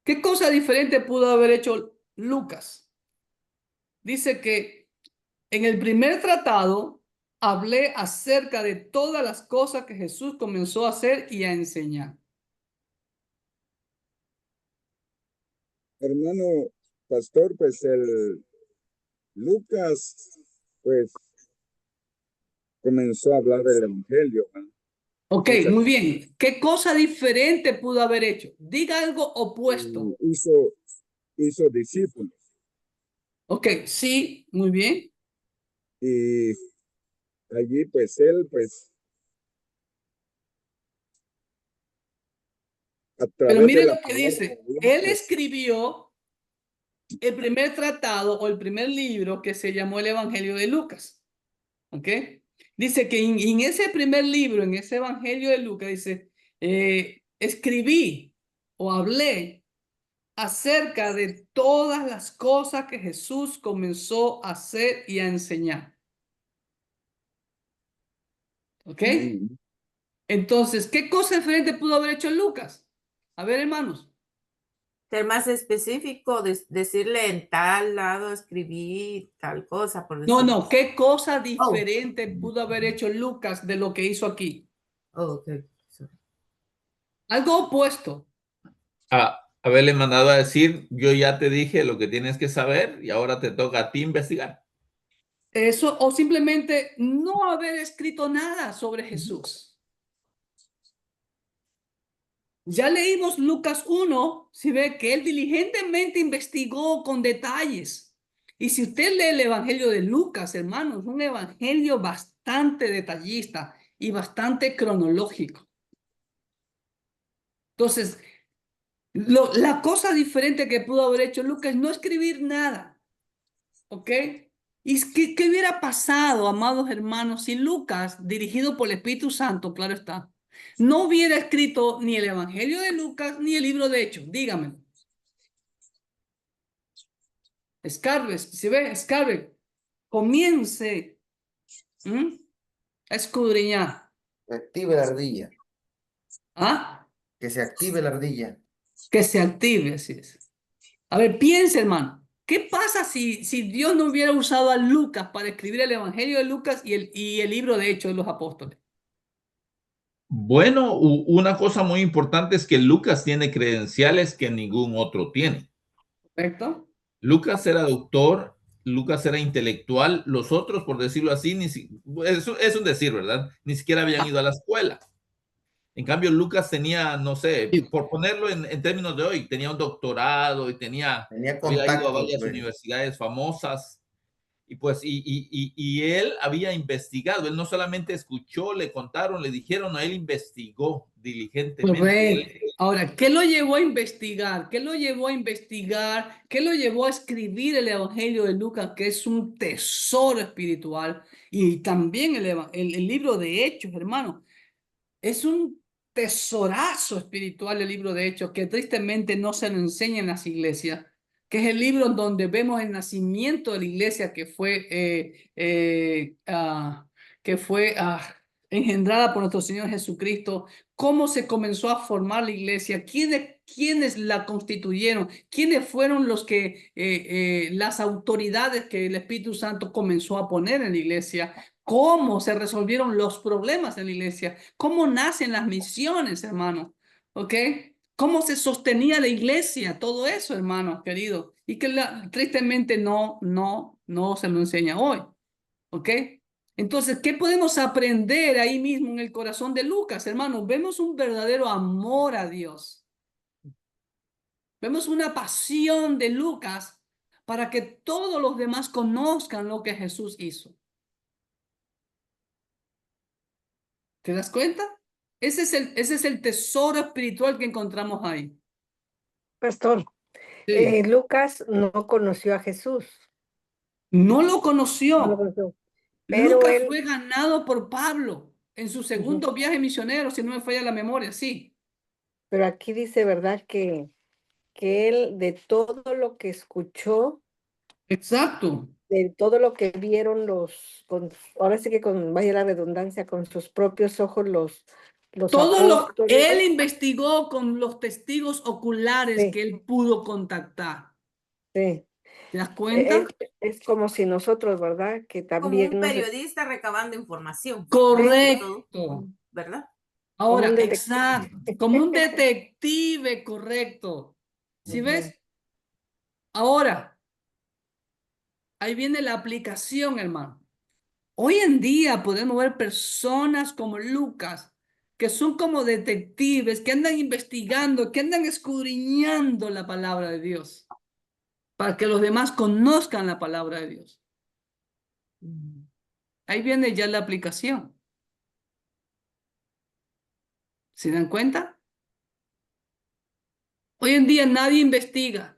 ¿Qué cosa diferente pudo haber hecho Lucas? Dice que en el primer tratado hablé acerca de todas las cosas que Jesús comenzó a hacer y a enseñar. hermano pastor, pues el Lucas, pues comenzó a hablar del evangelio, ¿verdad? Ok, Muchas- muy bien. ¿Qué cosa diferente pudo haber hecho? Diga algo opuesto. hizo discípulos Ok, sí, muy bien. y allí pues él pues a Pero través de mire la lo que palabra dice. de Dios, Él pues, escribió el primer tratado o el primer libro que se llamó el Evangelio de Lucas. ¿Ok? Dice que en ese primer libro, en ese Evangelio de Lucas, dice, escribí o hablé acerca de todas las cosas que Jesús comenzó a hacer y a enseñar. ¿Ok? Entonces, ¿qué cosa diferente pudo haber hecho Lucas? A ver, hermanos. Ser más específico, decirle en tal lado escribí tal cosa, por No, decirlo. no, ¿qué cosa diferente pudo haber hecho Lucas de lo que hizo aquí? Oh, ok. Sorry. Algo opuesto. Haberle mandado a decir, yo ya te dije lo que tienes que saber y ahora te toca a ti investigar. Eso, o simplemente no haber escrito nada sobre Jesús. Ya leímos Lucas 1, si ve que él diligentemente investigó con detalles. Y si usted lee el Evangelio de Lucas, hermanos, un evangelio bastante detallista y bastante cronológico. Entonces, la cosa diferente que pudo haber hecho Lucas es no escribir nada. ¿Ok? ¿Y qué hubiera pasado, amados hermanos, si Lucas, dirigido por el Espíritu Santo, claro está, no hubiera escrito ni el Evangelio de Lucas ni el libro de Hechos? Dígame. Escarbe, si ve, escarbe, comience a escudriñar. Que active la ardilla. ¿Ah? Que se active la ardilla. Que se active, así es. A ver, piense, hermano. ¿Qué pasa si Dios no hubiera usado a Lucas para escribir el Evangelio de Lucas y el libro de Hechos de los Apóstoles? Bueno, una cosa muy importante es que Lucas tiene credenciales que ningún otro tiene. ¿Correcto? Lucas era doctor, Lucas era intelectual, los otros, por decirlo así, es un decir, ¿verdad? Ni siquiera habían ido a la escuela. En cambio, Lucas tenía, no sé, por ponerlo en términos de hoy, tenía un doctorado y había ido a contactos, varias pues. universidades famosas. Y pues, y él había investigado, él no solamente escuchó, le contaron, le dijeron, no, él investigó diligentemente. Correcto. Ahora, ¿qué lo llevó a investigar? ¿Qué lo llevó a investigar? ¿Qué lo llevó a escribir el Evangelio de Lucas, que es un tesoro espiritual? Y también el libro de Hechos, hermano. Es un tesorazo espiritual el libro de Hechos, que tristemente no se lo enseña en las iglesias, que es el libro en donde vemos el nacimiento de la iglesia que fue engendrada por nuestro Señor Jesucristo, cómo se comenzó a formar la iglesia, quiénes la constituyeron, quiénes fueron las autoridades que el Espíritu Santo comenzó a poner en la iglesia, cómo se resolvieron los problemas en la iglesia, cómo nacen las misiones, hermano, ¿ok? Cómo se sostenía la iglesia, todo eso, hermano, querido, y que tristemente no se lo enseña hoy, ¿ok? Entonces, ¿qué podemos aprender ahí mismo en el corazón de Lucas, hermano? Vemos un verdadero amor a Dios. Vemos una pasión de Lucas para que todos los demás conozcan lo que Jesús hizo. ¿Te das cuenta? Ese es el tesoro espiritual que encontramos ahí. Pastor, Sí. Lucas no conoció a Jesús. No lo No lo conoció. conoció, pero Lucas él, fue ganado por Pablo en su segundo viaje misionero, si no me falla la memoria, sí. pero aquí dice, ¿verdad? Que él de todo lo que escuchó, Exacto. de todo lo que vieron ahora sí que vaya la redundancia, con sus propios ojos los apóstoles. Él investigó con los testigos oculares Sí, que él pudo contactar. sí. ¿Te das Es, cuenta? es como si nosotros, ¿verdad? Que Como también un periodista recabando información. Correcto. ¿Verdad? como un Ahora, detective. exacto. Como un detective, correcto. ¿Sí ves? Ahora, ahí viene la aplicación, hermano. Hoy en día podemos ver personas como Lucas, que son como detectives, que andan investigando, que andan escudriñando la palabra de Dios, para que los demás conozcan la palabra de Dios. Ahí viene ya la aplicación. ¿Se dan cuenta? Hoy en día nadie investiga.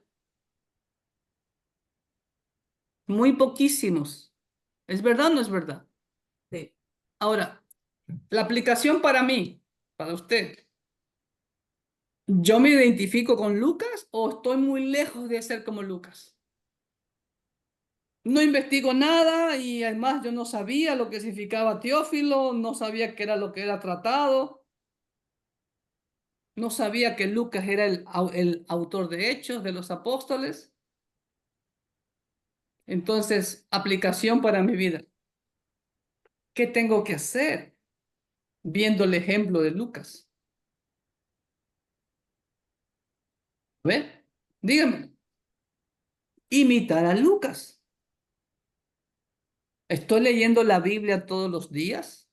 Muy poquísimos. ¿Es verdad o no es verdad? Sí. Ahora, la aplicación para mí, para usted. ¿Yo me identifico con Lucas o estoy muy lejos de ser como Lucas? No investigo nada y además yo no sabía lo que significaba Teófilo, no sabía qué era lo que era tratado, no sabía que Lucas era el autor de Hechos de los Apóstoles. Entonces, aplicación para mi vida. ¿Qué tengo que hacer viendo el ejemplo de Lucas? ¿Ve? Dígame. Imitar a Lucas. ¿Estoy leyendo la Biblia todos los días?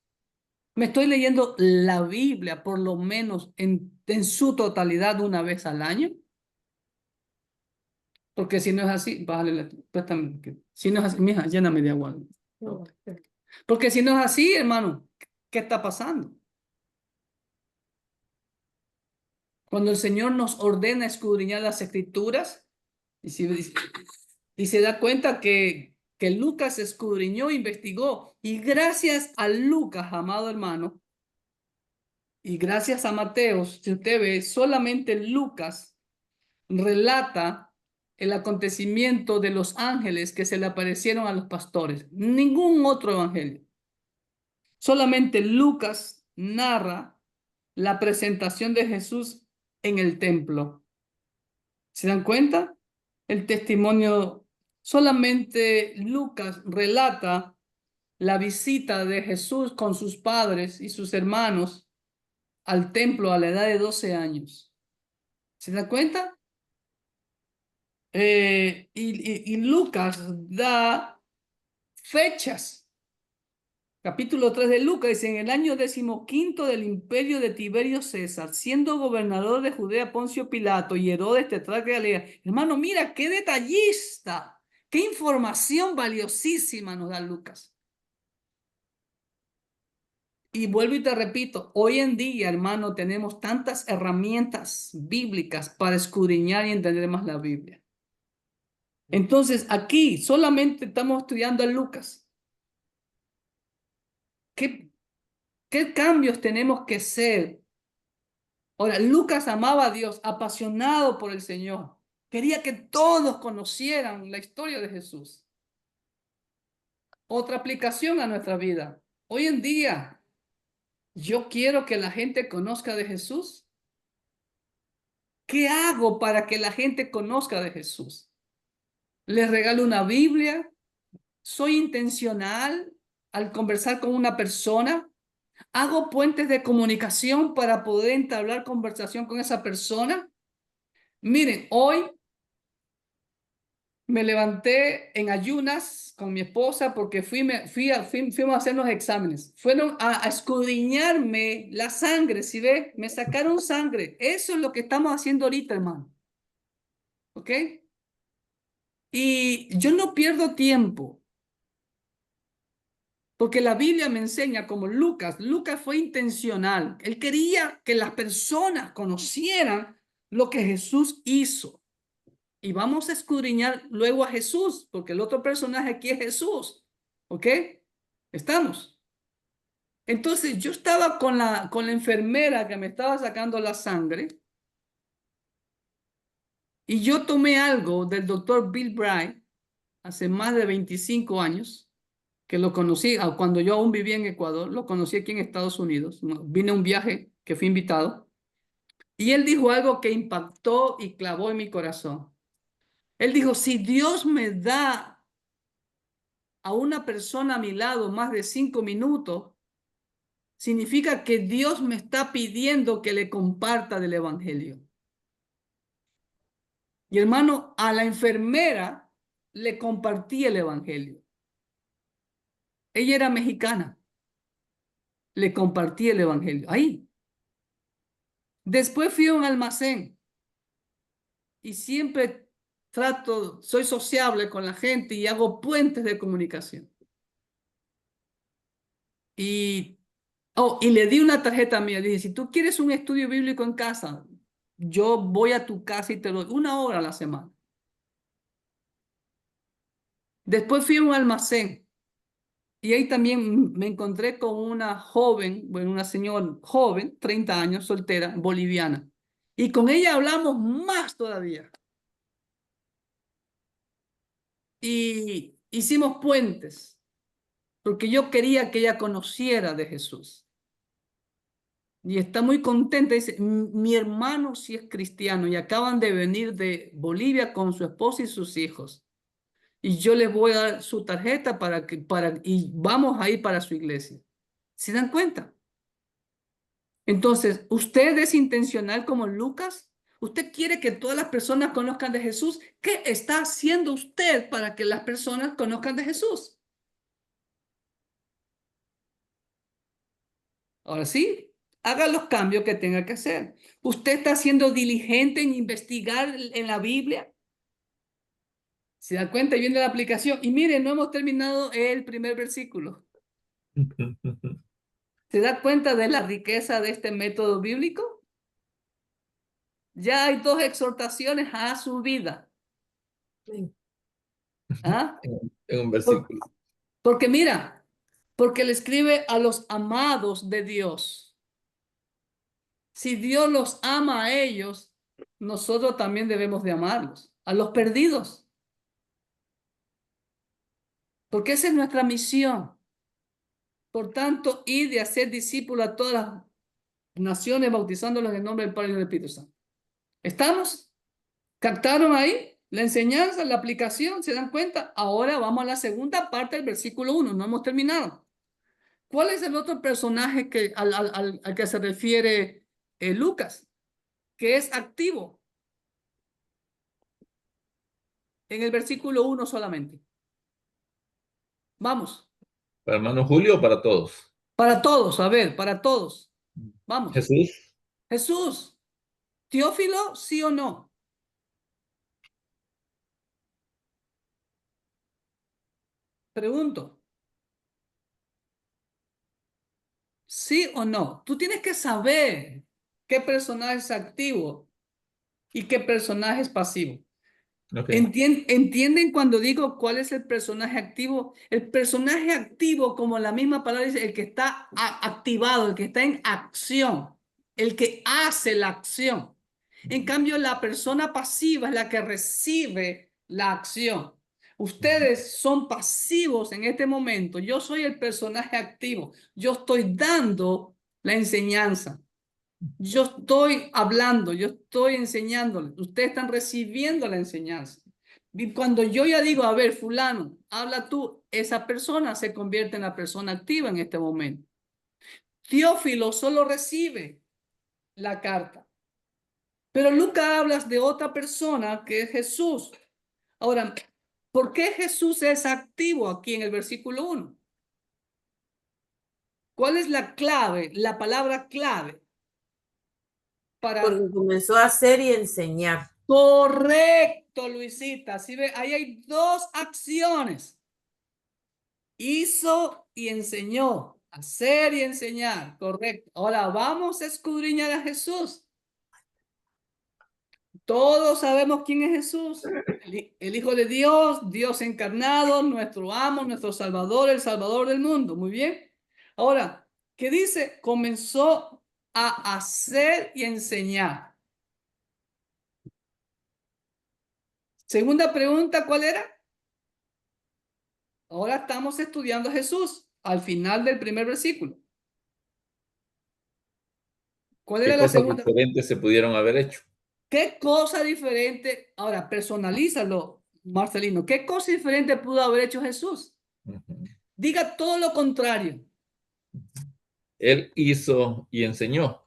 ¿Me estoy leyendo la Biblia por lo menos en su totalidad una vez al año? Porque si no es así, bájale, préstame. Si no es así, mija, lléname de agua. Porque si no es así, hermano, ¿qué está pasando? Cuando el Señor nos ordena escudriñar las Escrituras, y se da cuenta que Lucas escudriñó, investigó, y gracias a Lucas, amado hermano, y gracias a Mateo, si usted ve, solamente Lucas relata el acontecimiento de los ángeles que se le aparecieron a los pastores. Ningún otro evangelio. Solamente Lucas narra la presentación de Jesús en el templo. ¿Se dan cuenta? El testimonio, solamente Lucas relata la visita de Jesús con sus padres y sus hermanos al templo a la edad de 12 años. ¿Se dan cuenta? Y Lucas da fechas. Capítulo 3 de Lucas dice: en el año 15º del imperio de Tiberio César, siendo gobernador de Judea Poncio Pilato y Herodes tetrarca de Galilea. Hermano, mira qué detallista, qué información valiosísima nos da Lucas. Y vuelvo y te repito, hoy en día, hermano, tenemos tantas herramientas bíblicas para escudriñar y entender más la Biblia. Entonces, aquí solamente estamos estudiando a Lucas. ¿Qué cambios tenemos que hacer? Ahora, Lucas amaba a Dios, apasionado por el Señor. Quería que todos conocieran la historia de Jesús. Otra aplicación a nuestra vida. Hoy en día, yo quiero que la gente conozca de Jesús. ¿Qué hago para que la gente conozca de Jesús? ¿Les regalo una Biblia? ¿Soy intencional al conversar con una persona? ¿Hago puentes de comunicación para poder entablar conversación con esa persona? Miren, hoy me levanté en ayunas con mi esposa porque fuimos a hacernos exámenes. Fueron a escudriñarme la sangre, ¿sí ve? Me sacaron sangre. Eso es lo que estamos haciendo ahorita, hermano. ¿Ok? Y yo no pierdo tiempo. Porque la Biblia me enseña como Lucas fue intencional. Él quería que las personas conocieran lo que Jesús hizo. Y vamos a escudriñar luego a Jesús, porque el otro personaje aquí es Jesús. ¿Ok? ¿Estamos? Entonces yo estaba con la enfermera que me estaba sacando la sangre y yo tomé algo del doctor Bill Bright hace más de 25 años, que lo conocí cuando yo aún vivía en Ecuador, lo conocí aquí en Estados Unidos. Vine a un viaje que fui invitado y él dijo algo que impactó y clavó en mi corazón. Él dijo: si Dios me da a una persona a mi lado más de 5 minutos, significa que Dios me está pidiendo que le comparta del evangelio. Y hermano, a la enfermera le compartí el evangelio. Ella era mexicana. Le compartí el evangelio. Ahí. Después fui a un almacén y siempre soy sociable con la gente y hago puentes de comunicación. Y le di una tarjeta mía. Dije, si tú quieres un estudio bíblico en casa, yo voy a tu casa y te doy 1 hora a la semana. Después fui a un almacén y ahí también me encontré con una joven, bueno, una señora joven, 30 años, soltera, boliviana. Y con ella hablamos más todavía. Y hicimos puentes, porque yo quería que ella conociera de Jesús. Y está muy contenta. Dice, mi hermano sí es cristiano y acaban de venir de Bolivia con su esposa y sus hijos. Y yo les voy a dar su tarjeta y vamos a ir para su iglesia. ¿Se dan cuenta? Entonces, ¿usted es intencional como Lucas? ¿Usted quiere que todas las personas conozcan de Jesús? ¿Qué está haciendo usted para que las personas conozcan de Jesús? Ahora sí, haga los cambios que tenga que hacer. ¿Usted está siendo diligente en investigar en la Biblia? ¿Se da cuenta? Y viene la aplicación. Y miren, no hemos terminado el primer versículo. ¿Se da cuenta de la riqueza de este método bíblico? Ya hay 2 exhortaciones a su vida. ¿Ah? En un versículo. Porque mira, porque le escribe a los amados de Dios. Si Dios los ama a ellos, nosotros también debemos de amarlos. A los perdidos. Porque esa es nuestra misión. Por tanto, ir de hacer discípulos a todas las naciones, bautizándolos en el nombre del Padre y del Espíritu Santo. ¿Estamos? ¿Captaron ahí la enseñanza, la aplicación? ¿Se dan cuenta? Ahora vamos a la segunda parte del versículo 1. No hemos terminado. ¿Cuál es el otro personaje al que se refiere Lucas? Que es activo. En el versículo 1 solamente. Vamos. ¿Para hermano Julio o para todos? Para todos, a ver, para todos. Vamos. Jesús. Jesús. ¿Teófilo, sí o no? Pregunto. ¿Sí o no? Tú tienes que saber qué personaje es activo y qué personaje es pasivo. Okay. ¿Entienden cuando digo cuál es el personaje activo? El personaje activo, como la misma palabra dice, el que está activado, el que está en acción, el que hace la acción. En cambio, la persona pasiva es la que recibe la acción. Ustedes son pasivos en este momento. Yo soy el personaje activo. Yo estoy dando la enseñanza. Yo estoy hablando, yo estoy enseñándoles. Ustedes están recibiendo la enseñanza. Y cuando yo ya digo, a ver, fulano, habla tú, esa persona se convierte en la persona activa en este momento. Teófilo solo recibe la carta. Pero Lucas hablas de otra persona que es Jesús. Ahora, ¿por qué Jesús es activo aquí en el versículo 1? ¿Cuál es la clave, la palabra clave? Porque comenzó a hacer y enseñar. Correcto, Luisita. ¿Sí ve? Ahí hay 2 acciones. Hizo y enseñó. Hacer y enseñar. Correcto. Ahora vamos a escudriñar a Jesús. Todos sabemos quién es Jesús. El Hijo de Dios, Dios encarnado, nuestro amo, nuestro Salvador, el Salvador del mundo. Muy bien. Ahora, ¿qué dice? Comenzó a hacer y enseñar. Segunda pregunta, ¿cuál era? Ahora estamos estudiando a Jesús al final del primer versículo. ¿Cuál era la segunda? ¿Qué cosas diferentes se pudieron haber hecho? ¿Qué cosa diferente? Ahora, personalízalo, Marcelino. ¿Qué cosa diferente pudo haber hecho Jesús? Diga todo lo contrario. Él hizo y enseñó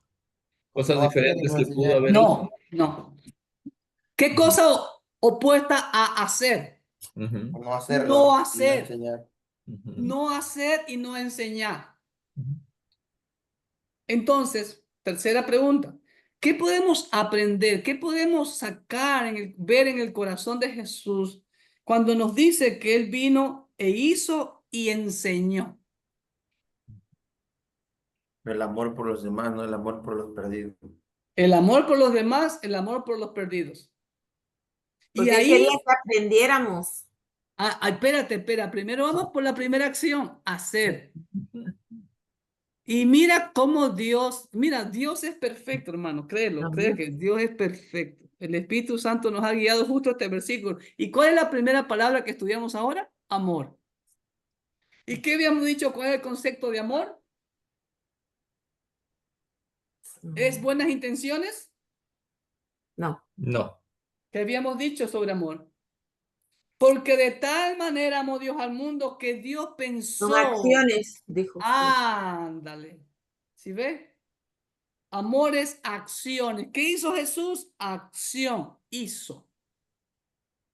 cosas No, diferentes que pudo enseñar. haber hecho. No. ¿Qué cosa opuesta a hacer. Ujú, No hacerlo. No y hacer. enseñar. ujú, No hacer y no enseñar. ujú. Entonces, tercera pregunta. ¿Qué podemos aprender? ¿Qué podemos sacar, ver en el corazón de Jesús cuando nos dice que Él vino e hizo y enseñó? El amor por los demás, no el amor por los perdidos. El amor por los demás, el amor por los perdidos. Y Porque él quería ahí, que aprendiéramos. espera. Primero vamos por la primera acción, hacer. Y mira cómo Dios es perfecto, hermano, créelo, cree Amén. que Dios es perfecto. El Espíritu Santo nos ha guiado justo a este versículo. ¿Y cuál es la primera palabra que estudiamos ahora? Amor. ¿Y qué habíamos dicho? ¿Cuál es el concepto de amor? ¿Es buenas intenciones? No. No. ¿Qué habíamos dicho sobre amor? Porque de tal manera amó Dios al mundo que Dios Son pensó. acciones, dijo. Ándale. ¿Sí ves? Amor es acciones. ¿Qué hizo Jesús? Acción. Hizo.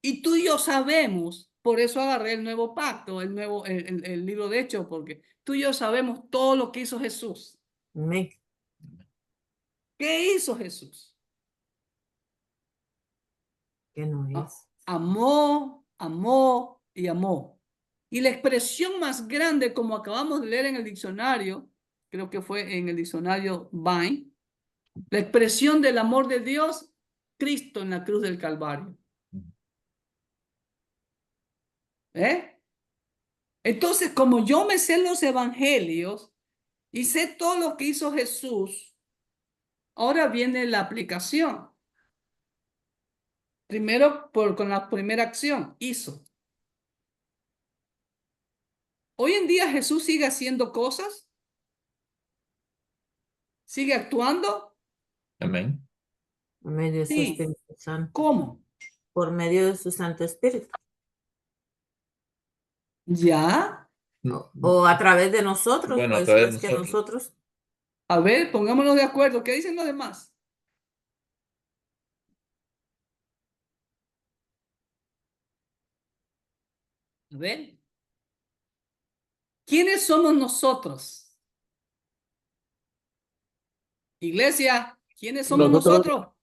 Y tú y yo sabemos, por eso agarré el nuevo pacto, el libro de Hechos, porque tú y yo sabemos todo lo que hizo Jesús. Amén. ¿Qué hizo Jesús? Que no es. Amó, amó y amó. Y la expresión más grande, como acabamos de leer en el diccionario, creo que fue en el diccionario Vine, la expresión del amor de Dios, Cristo en la cruz del Calvario. ¿Eh? Entonces, como yo me sé los evangelios y sé todo lo que hizo Jesús, ahora viene la aplicación. Primero, con la primera acción, hizo. Hoy en día Jesús sigue haciendo cosas, sigue actuando. Amén. Por medio de su Sí. Espíritu Santo. ¿Cómo? Por medio de su Santo Espíritu. ¿Ya? O a través de nosotros, Bueno, a pues, través de pues que nosotros. nosotros. A ver, pongámonos de acuerdo. ¿Qué dicen los demás? A ver. ¿Quiénes somos nosotros? Iglesia, ¿quiénes somos Nosotros nosotros?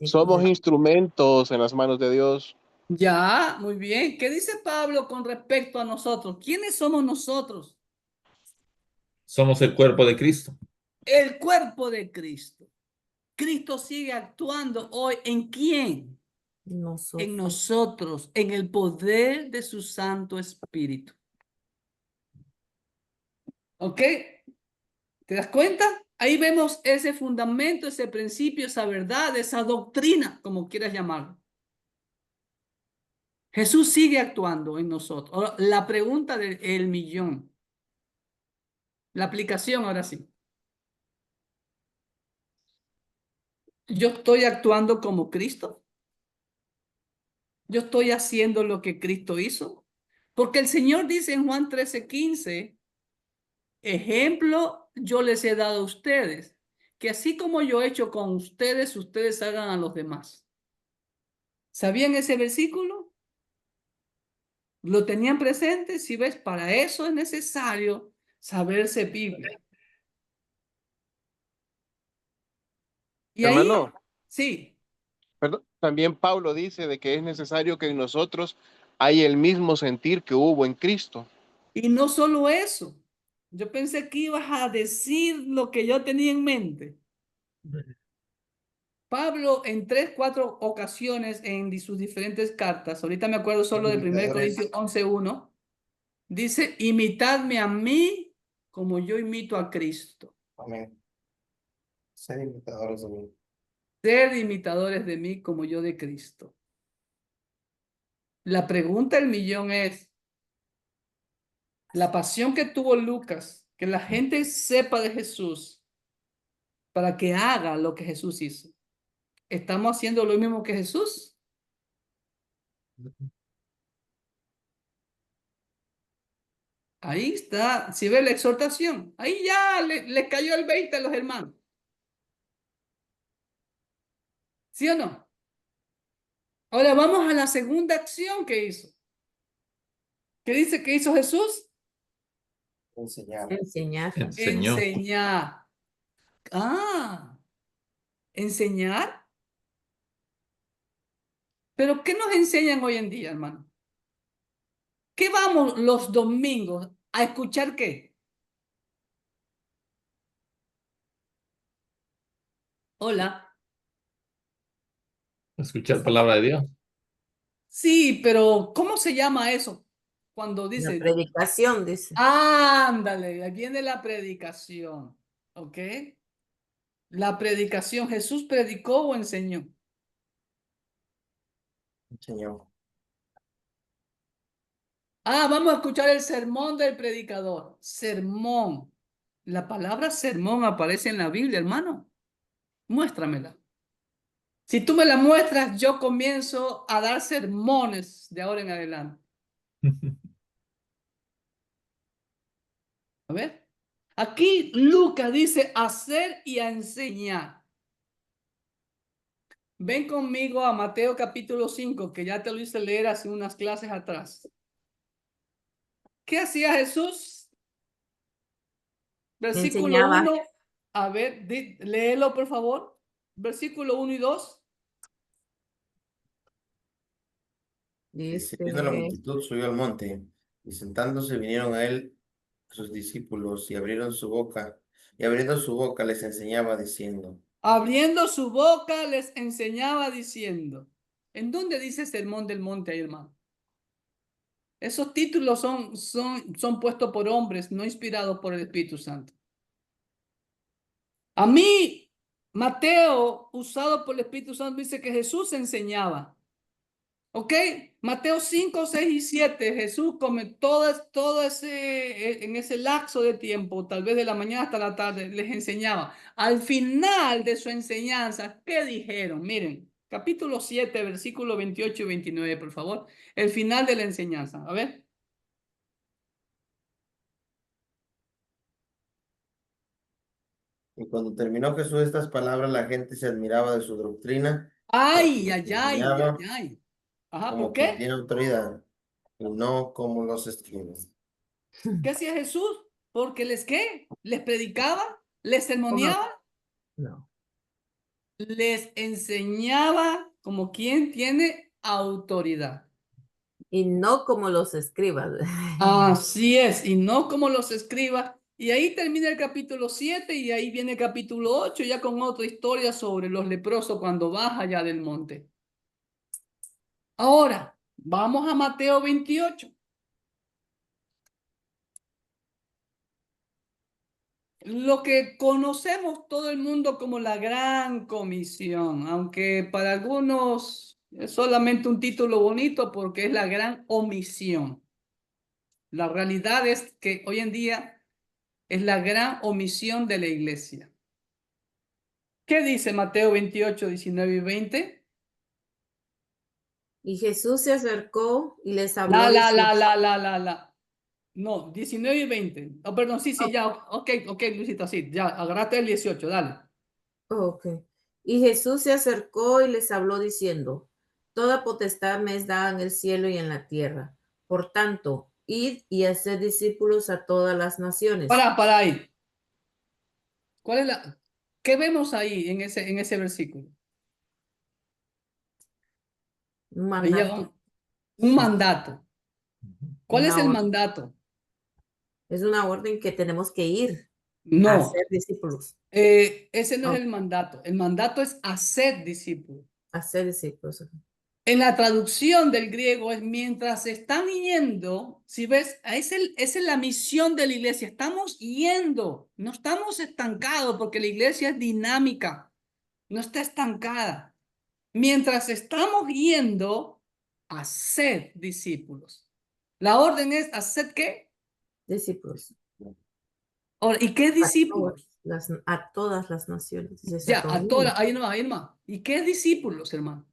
somos instrumentos en las manos de Dios. Ya, muy bien. ¿Qué dice Pablo con respecto a nosotros? ¿Quiénes somos nosotros? Somos el cuerpo de Cristo. El cuerpo de Cristo. Cristo sigue actuando hoy ¿en quién? Nosotros. En nosotros, en el poder de su Santo Espíritu. ¿Ok? ¿Te das cuenta? Ahí vemos ese fundamento, ese principio, esa verdad, esa doctrina, como quieras llamarlo. Jesús sigue actuando en nosotros. Ahora, la pregunta del millón. La aplicación, ahora sí. ¿Yo estoy actuando como Cristo? ¿Yo estoy haciendo lo que Cristo hizo? Porque el Señor dice en Juan 13:15, ejemplo yo les he dado a ustedes, que así como yo he hecho con ustedes, ustedes hagan a los demás. ¿Sabían ese versículo? ¿Lo tenían presente? Si ves, para eso es necesario saberse Biblia. Y ahí, Hermano, sí, perdón, también Pablo dice de que es necesario que en nosotros haya el mismo sentir que hubo en Cristo. y no solo eso. Yo pensé que ibas a decir lo que yo tenía en mente. Pablo en 3, 4 ocasiones en sus diferentes cartas, ahorita me acuerdo solo de 1 Corintios 11:1, dice, imitadme a mí como yo imito a Cristo. Amén. Ser imitadores de mí. Ser imitadores de mí como yo de Cristo. La pregunta del millón es, la pasión que tuvo Lucas, que la gente sepa de Jesús para que haga lo que Jesús hizo. ¿Estamos haciendo lo mismo que Jesús? Ahí está, si ve la exhortación, ahí ya le cayó el 20 a los hermanos. ¿Sí o no? Ahora vamos a la segunda acción que hizo. ¿Qué dice que hizo Jesús? Enseñar. Enseñar. Enseñó. Enseñar. Ah, enseñar. Pero ¿qué nos enseñan hoy en día, hermano? ¿Qué vamos los domingos a escuchar qué? Hola. Escuchar palabra de Dios. Sí, pero ¿cómo se llama eso? Cuando La dice, predicación, dice. ándale, ahí viene la predicación, ¿ok? La predicación, ¿Jesús predicó o enseñó? Enseñó. Ah, vamos a escuchar el sermón del predicador. Sermón. La palabra sermón aparece en la Biblia, hermano. Muéstramela. Si tú me la muestras, yo comienzo a dar sermones de ahora en adelante. A ver. Aquí Lucas dice hacer y a enseñar. Ven conmigo a Mateo capítulo 5, que ya te lo hice leer hace unas clases atrás. ¿Qué hacía Jesús? Versículo Enseñaba. 1. A ver, léelo por favor. Versículo 1 y 2. Dice, Dice, viendo la multitud, subió al monte, y sentándose vinieron a él sus discípulos, y abrieron su boca, y abriendo su boca les enseñaba diciendo. Abriendo su boca les enseñaba diciendo. ¿En dónde dice Sermón del Monte ahí, hermano? Esos títulos son puestos por hombres, no inspirados por el Espíritu Santo. A mí, Mateo, usado por el Espíritu Santo, dice que Jesús enseñaba. ¿Ok? Mateo 5, 6 y 7, Jesús come en ese lapso de tiempo, tal vez de la mañana hasta la tarde, les enseñaba. Al final de su enseñanza, ¿qué dijeron? Miren, capítulo 7, versículo 28 y 29, por favor. El final de la enseñanza. A ver. Y cuando terminó Jesús estas palabras, la gente se admiraba de su doctrina, Ay, porque ay, ay, ay, enseñaba ay. Ajá, ¿por como quien qué? tiene autoridad, y no como los escribas. ¿Qué hacía Jesús? Porque ¿qué? ¿Les predicaba? ¿Les sermoneaba? no. Les enseñaba como quien tiene autoridad. Y no como los escribas. Así es, y no como los escribas. Y ahí termina el capítulo 7 y ahí viene el capítulo 8 ya con otra historia sobre los leprosos cuando baja ya del monte. Ahora, vamos a Mateo 28. Lo que conocemos todo el mundo como la Gran Comisión, aunque para algunos es solamente un título bonito porque es la gran omisión. La realidad es que hoy en día es la gran omisión de la iglesia. ¿Qué dice Mateo 28, 19 y 20? Y Jesús se acercó y les habló diciendo, No, 19 y 20. Oh, perdón, sí, ya. Ok, Luisito, sí, ya, agarraste el 18, dale. ok. Y Jesús se acercó y les habló diciendo, toda potestad me es dada en el cielo y en la tierra. Por tanto, id y haced discípulos a todas las naciones. Para ahí. ¿Qué vemos ahí en ese versículo? Un Ahí llega mandato. un mandato. ¿Cuál es Una el orden. mandato? Es una orden que tenemos que ir a No, hacer discípulos. ese no es el mandato. El mandato es hacer discípulos. Hacer discípulos. En la traducción del griego es mientras están yendo, si ves, esa es la misión de la iglesia. Estamos yendo, no estamos estancados porque la iglesia es dinámica, no está estancada. Mientras estamos yendo, hacer discípulos. La orden es hacer ¿qué? Discípulos. Ahora, ¿y qué discípulos? A todas las naciones. Ya, a todas, ahí nomás. ¿Y qué discípulos, hermano?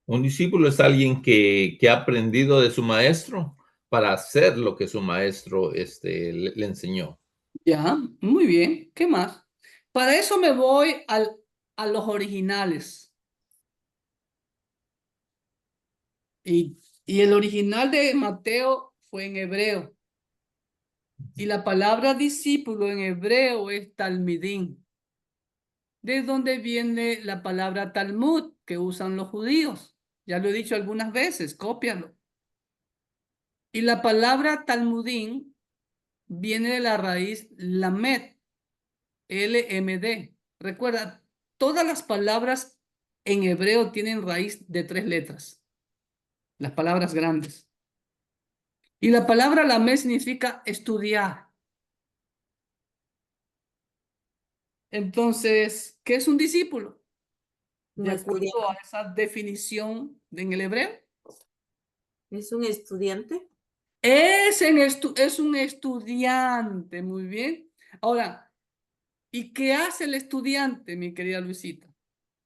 Un discípulo es alguien que ha aprendido de su maestro para hacer lo que su maestro le enseñó. Ya, muy bien. ¿Qué más? Para eso me voy a los originales. Y el original de Mateo fue en hebreo. Y la palabra discípulo en hebreo es talmidín. ¿De dónde viene la palabra Talmud que usan los judíos? Ya lo he dicho algunas veces, cópialo. Y la palabra talmudín viene de la raíz lamed, LMD. Recuerda, todas las palabras en hebreo tienen raíz de 3 letras, las palabras grandes. Y la palabra lamed significa estudiar. Entonces, ¿qué es un discípulo? De Un acuerdo estudiante. a esa definición en el hebreo. ¿Es un estudiante? Es un estudiante, muy bien. Ahora, ¿y qué hace el estudiante, mi querida Luisita?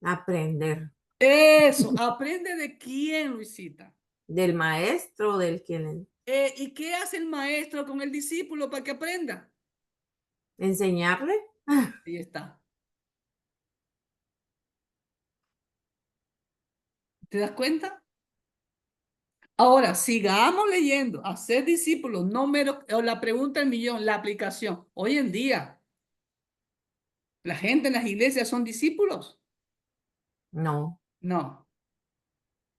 Aprender. Eso, ¿aprende de quién, Luisita? Del maestro, del quien ¿Y qué hace el maestro con el discípulo para que aprenda? enseñarle. Ahí está. ¿Te das cuenta? Ahora, sigamos leyendo. Hacer discípulos, no mero, o la pregunta del millón, la aplicación. Hoy en día, ¿la gente en las iglesias son discípulos? No. No.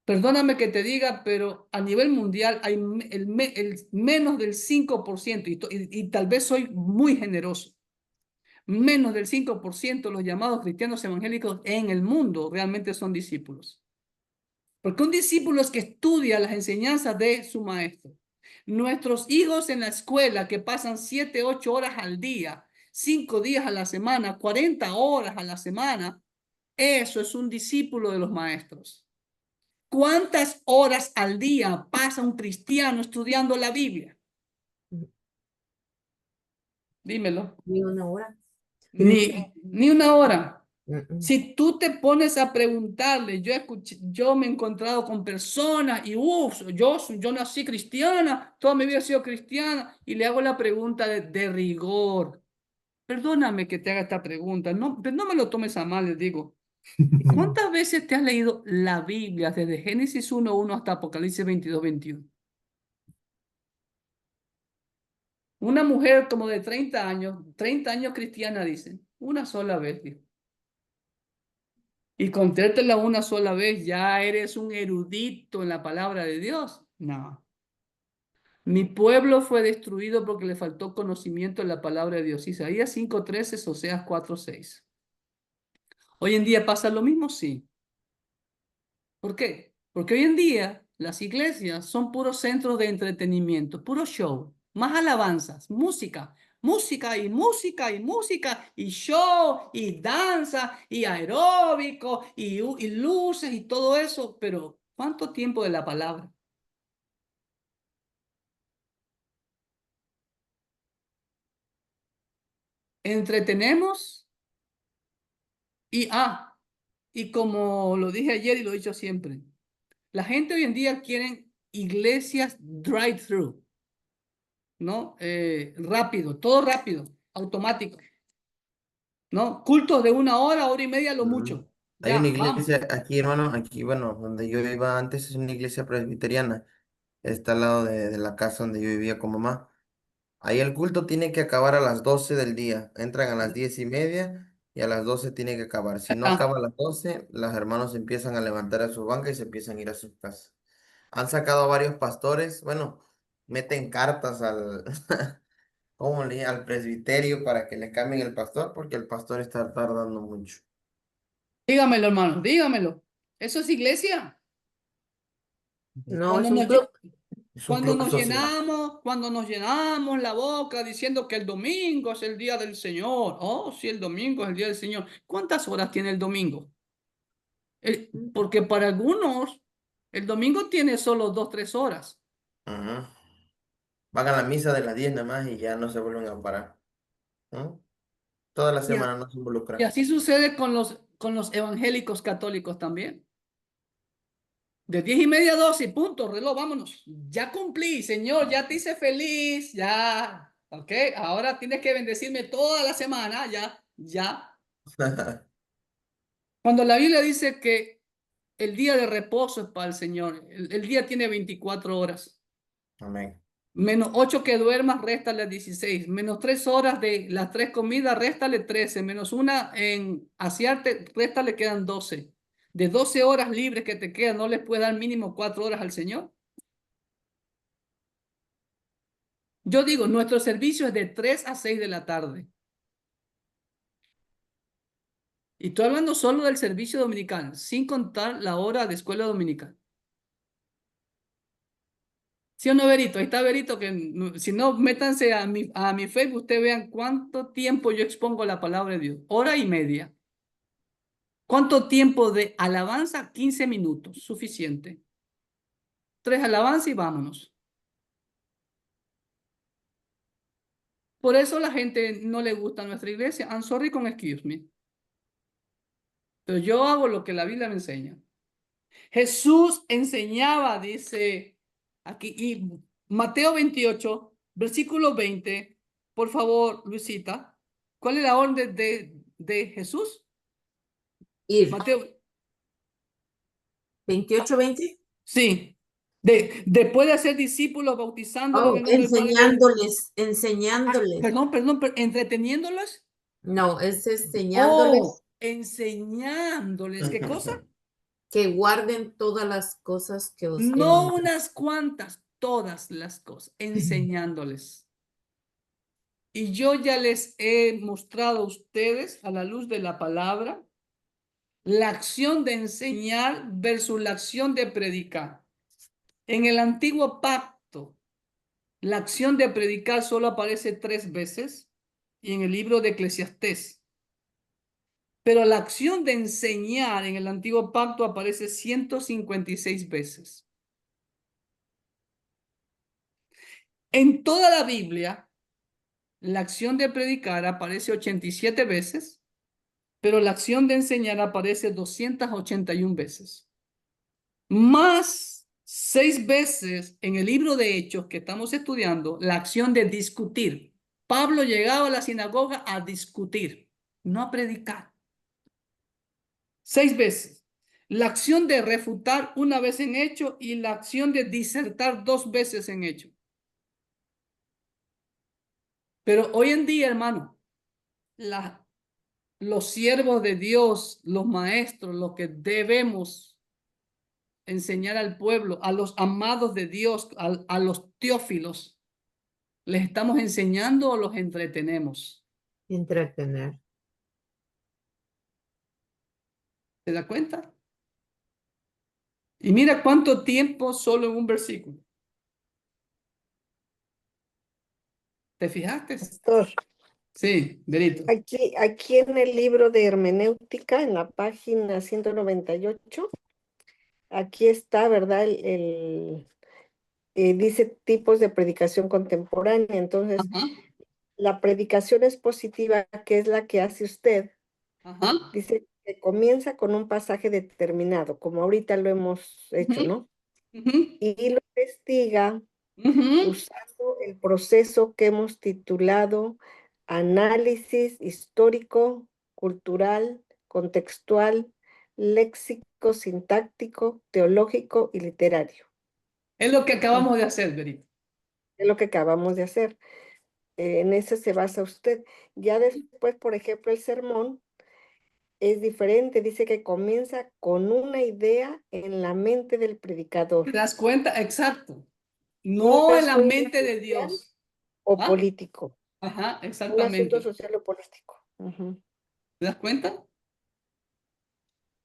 Perdóname que te diga, pero a nivel mundial hay el menos del 5%, y tal vez soy muy generoso, menos del 5% de los llamados cristianos evangélicos en el mundo realmente son discípulos. Porque un discípulo es que estudia las enseñanzas de su maestro. Nuestros hijos en la escuela que pasan 7, 8 horas al día, 5 días a la semana, 40 horas a la semana, eso es un discípulo de los maestros. ¿Cuántas horas al día pasa un cristiano estudiando la Biblia? Dímelo. Ni una hora. Ni una hora. Mm-mm. Si tú te pones a preguntarle, yo me he encontrado con personas y yo nací cristiana, toda mi vida he sido cristiana, y le hago la pregunta de rigor. Perdóname que te haga esta pregunta, no, pero no me lo tomes a mal, les digo. ¿Cuántas veces te has leído la Biblia desde Génesis 1:1 hasta Apocalipsis 22:21? Una mujer como de 30 años cristiana, dice, una sola vez, dijo. Y contártela una sola vez, ya eres un erudito en la palabra de Dios. No. Mi pueblo fue destruido porque le faltó conocimiento en la palabra de Dios. Isaías 5:13, Oseas 4:6. Hoy en día pasa lo mismo, sí. ¿Por qué? Porque hoy en día las iglesias son puros centros de entretenimiento, puro show, más alabanzas, música, música y música y música y show y danza y aeróbico y luces y todo eso, pero ¿cuánto tiempo de la palabra? Entretenemos y como lo dije ayer y lo he dicho siempre, la gente hoy en día quiere iglesias drive-thru. ¿No? Rápido, todo rápido, automático, ¿no? Cultos de 1 hora, hora y media, lo mucho. Hay una Ya, vamos. iglesia aquí, hermano, aquí, bueno, donde yo iba antes, es una iglesia presbiteriana. Está al lado de la casa donde yo vivía con mamá. Ahí el culto tiene que acabar a las 12 del día. Entran a las 10:30 y a las 12 tiene que acabar. Si no Ah, acaba a las 12, los hermanos empiezan a levantar a su banca y se empiezan a ir a sus casas. Han sacado a varios pastores, bueno, meten cartas al, al presbiterio para que le cambien el pastor porque el pastor está tardando mucho. dígamelo, hermano, dígamelo. ¿Eso es iglesia? No, Cuando es un nos, club. Es un cuando club nos social. cuando nos llenamos la boca diciendo que el domingo es el día del Señor. Oh, sí, el domingo es el día del Señor. ¿Cuántas horas tiene el domingo? Porque para algunos, el domingo tiene solo 2, 3 horas. Ajá. Van a la misa de las 10 nada más y ya no se vuelven a parar. ¿No? Toda la Y, a- semana no se y involucran. así sucede con los evangélicos católicos también. De 10:30 a 12, punto, reloj, vámonos. Ya cumplí, Señor, ya te hice feliz, ya, ok. Ahora tienes que bendecirme toda la semana, ya. Cuando la Biblia dice que el día de reposo es para el Señor, el día tiene 24 horas. Amén. Menos 8 que duermas, réstale 16. Menos 3 horas de las 3 comidas, réstale 13. Menos una en asearte, réstale quedan 12. De 12 horas libres que te quedan, ¿no les puede dar mínimo 4 horas al Señor? Yo digo, nuestro servicio es de 3 a 6 de la tarde. Y estoy hablando solo del servicio dominical, sin contar la hora de escuela dominical. ¿Sí o no, Berito? Ahí está Berito, que si no, métanse a mi Facebook, ustedes vean cuánto tiempo yo expongo la palabra de Dios. 1 hora y media. ¿Cuánto tiempo de alabanza? 15 minutos, suficiente. 3 alabanzas y vámonos. Por eso la gente no le gusta nuestra iglesia. I'm sorry con excuse me. Pero yo hago lo que la Biblia me enseña. Jesús enseñaba, dice aquí, y Mateo 28, versículo 20. Por favor, Luisita, ¿cuál es la orden de Jesús? Ir. Mateo, 28, 20. sí. Después de hacer discípulos, bautizándolos en el nombre del Padre. Enseñándoles. Perdón, entreteniéndolos. No, es enseñándoles Enseñándoles, ¿qué cosa? que guarden todas las cosas que os he No mandado. unas cuantas, todas las cosas, enseñándoles. Y yo ya les he mostrado a ustedes, a la luz de la palabra, la acción de enseñar versus la acción de predicar. En el antiguo pacto, la acción de predicar solo aparece 3 veces y en el libro de Eclesiastés. Pero la acción de enseñar en el antiguo pacto aparece 156 veces. En toda la Biblia, la acción de predicar aparece 87 veces, pero la acción de enseñar aparece 281 veces. Más 6 veces en el libro de Hechos que estamos estudiando, la acción de discutir. Pablo llegaba a la sinagoga a discutir, no a predicar. 6 veces. La acción de refutar 1 vez en Hechos y la acción de disertar 2 veces en Hechos. Pero hoy en día, hermano, los siervos de Dios, los maestros, los que debemos enseñar al pueblo, a los amados de Dios, a los teófilos, ¿les estamos enseñando o los entretenemos? Entretener. ¿Se da cuenta? Y mira cuánto tiempo solo en un versículo. ¿Te fijaste? Pastor, Sí, Berito. aquí en el libro de hermenéutica, en la página 198, aquí está, ¿verdad? Dice tipos de predicación contemporánea. Entonces, Ajá, la predicación expositiva, que es la que hace usted, ajá. dice que comienza con un pasaje determinado, como ahorita lo hemos hecho, Ujú, ¿no? ujú, Y lo investiga ujú. usando el proceso que hemos titulado análisis histórico, cultural, contextual, léxico, sintáctico, teológico y literario. Es lo que acabamos de hacer, Berito. Es lo que acabamos de hacer. En eso se basa usted. Ya después, por ejemplo, el sermón es diferente. Dice que comienza con una idea en la mente del predicador. ¿Te das cuenta? Exacto. Un No en la asunto mente de social Dios. o ¿Ah? político. Ajá, Un asunto exactamente. social o político. Ujú. ¿Te das cuenta?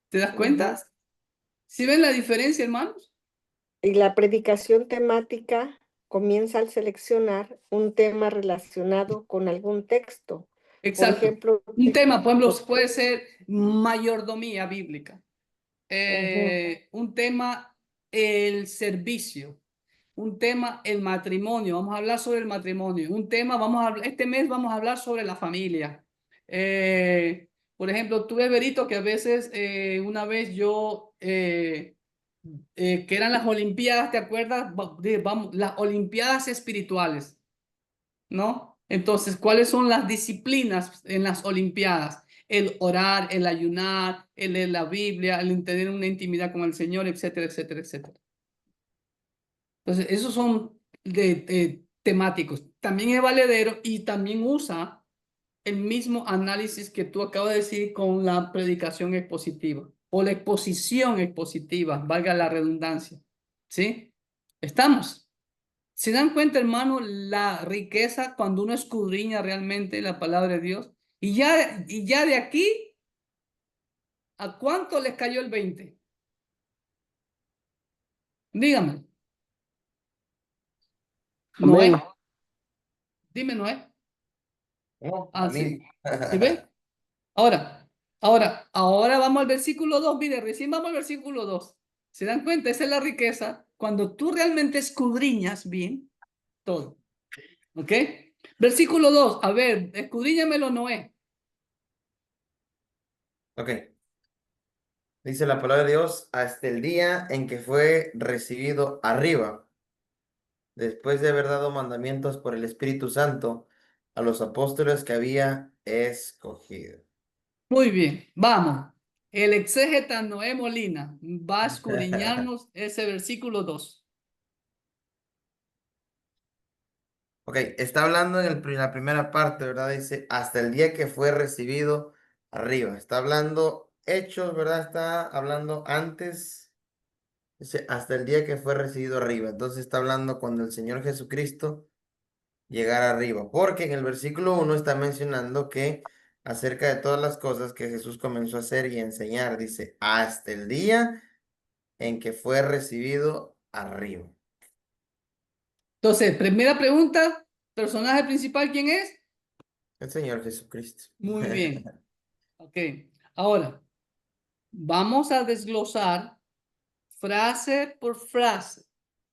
¿Te das Ujú. cuenta? ¿Sí ven la diferencia, hermanos? Y la predicación temática comienza al seleccionar un tema relacionado con algún texto. Por Exacto. ejemplo, Un tema, por ejemplo, los- puede ser mayordomía bíblica. Un tema, el servicio. Un tema, el matrimonio. Vamos a hablar sobre el matrimonio. Un tema, este mes vamos a hablar sobre la familia. Por ejemplo, tú ves, Berito, que a veces, una vez yo, que eran las Olimpiadas, ¿te acuerdas? Vamos, las Olimpiadas espirituales, ¿no? Entonces, ¿cuáles son las disciplinas en las Olimpiadas? el orar, el ayunar, el leer la Biblia, el tener una intimidad con el Señor, etcétera, etcétera, etcétera. Entonces, esos son temáticos. También es valedero y también usa el mismo análisis que tú acabas de decir con la predicación expositiva o la exposición expositiva, valga la redundancia. ¿Sí? ¿Estamos? ¿Se dan cuenta, hermano, la riqueza cuando uno escudriña realmente la palabra de Dios? Y ya de aquí, ¿a cuánto les cayó el 20? Dígame. Noé, Amén. dime, Noé. No, Ah, a sí. mí. ¿Sí ves? Ahora vamos al versículo 2. Mire, recién vamos al versículo 2. ¿Se dan cuenta? Esa es la riqueza cuando tú realmente escudriñas bien todo. ¿Ok? Versículo 2. A ver, escudriñamelo, Noé. Ok. Dice la palabra de Dios, hasta el día en que fue recibido arriba, después de haber dado mandamientos por el Espíritu Santo a los apóstoles que había escogido. Muy bien, vamos. El exégeta Noé Molina va a escudriñarnos ese versículo 2. Ok, está hablando en la primera parte, ¿verdad? Dice, hasta el día que fue recibido arriba. Está hablando hechos, ¿verdad? Está hablando antes, dice, hasta el día que fue recibido arriba. Entonces está hablando cuando el Señor Jesucristo llegara arriba. Porque en el versículo 1 está mencionando que acerca de todas las cosas que Jesús comenzó a hacer y enseñar, dice, hasta el día en que fue recibido arriba. Entonces, primera pregunta, personaje principal, ¿quién es? El Señor Jesucristo. Muy bien. Ok, ahora vamos a desglosar frase por frase,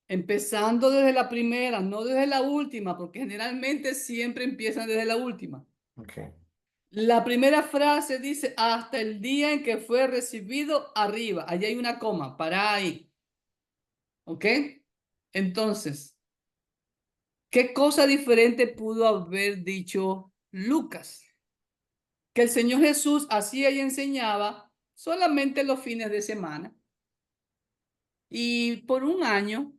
empezando desde la primera, no desde la última, porque generalmente siempre empiezan desde la última. Ok. La primera frase dice, hasta el día en que fue recibido arriba. Allí hay una coma, para ahí. ¿Ok? Entonces, ¿qué cosa diferente pudo haber dicho Lucas? Que el Señor Jesús hacía y enseñaba solamente los fines de semana. Y por un año,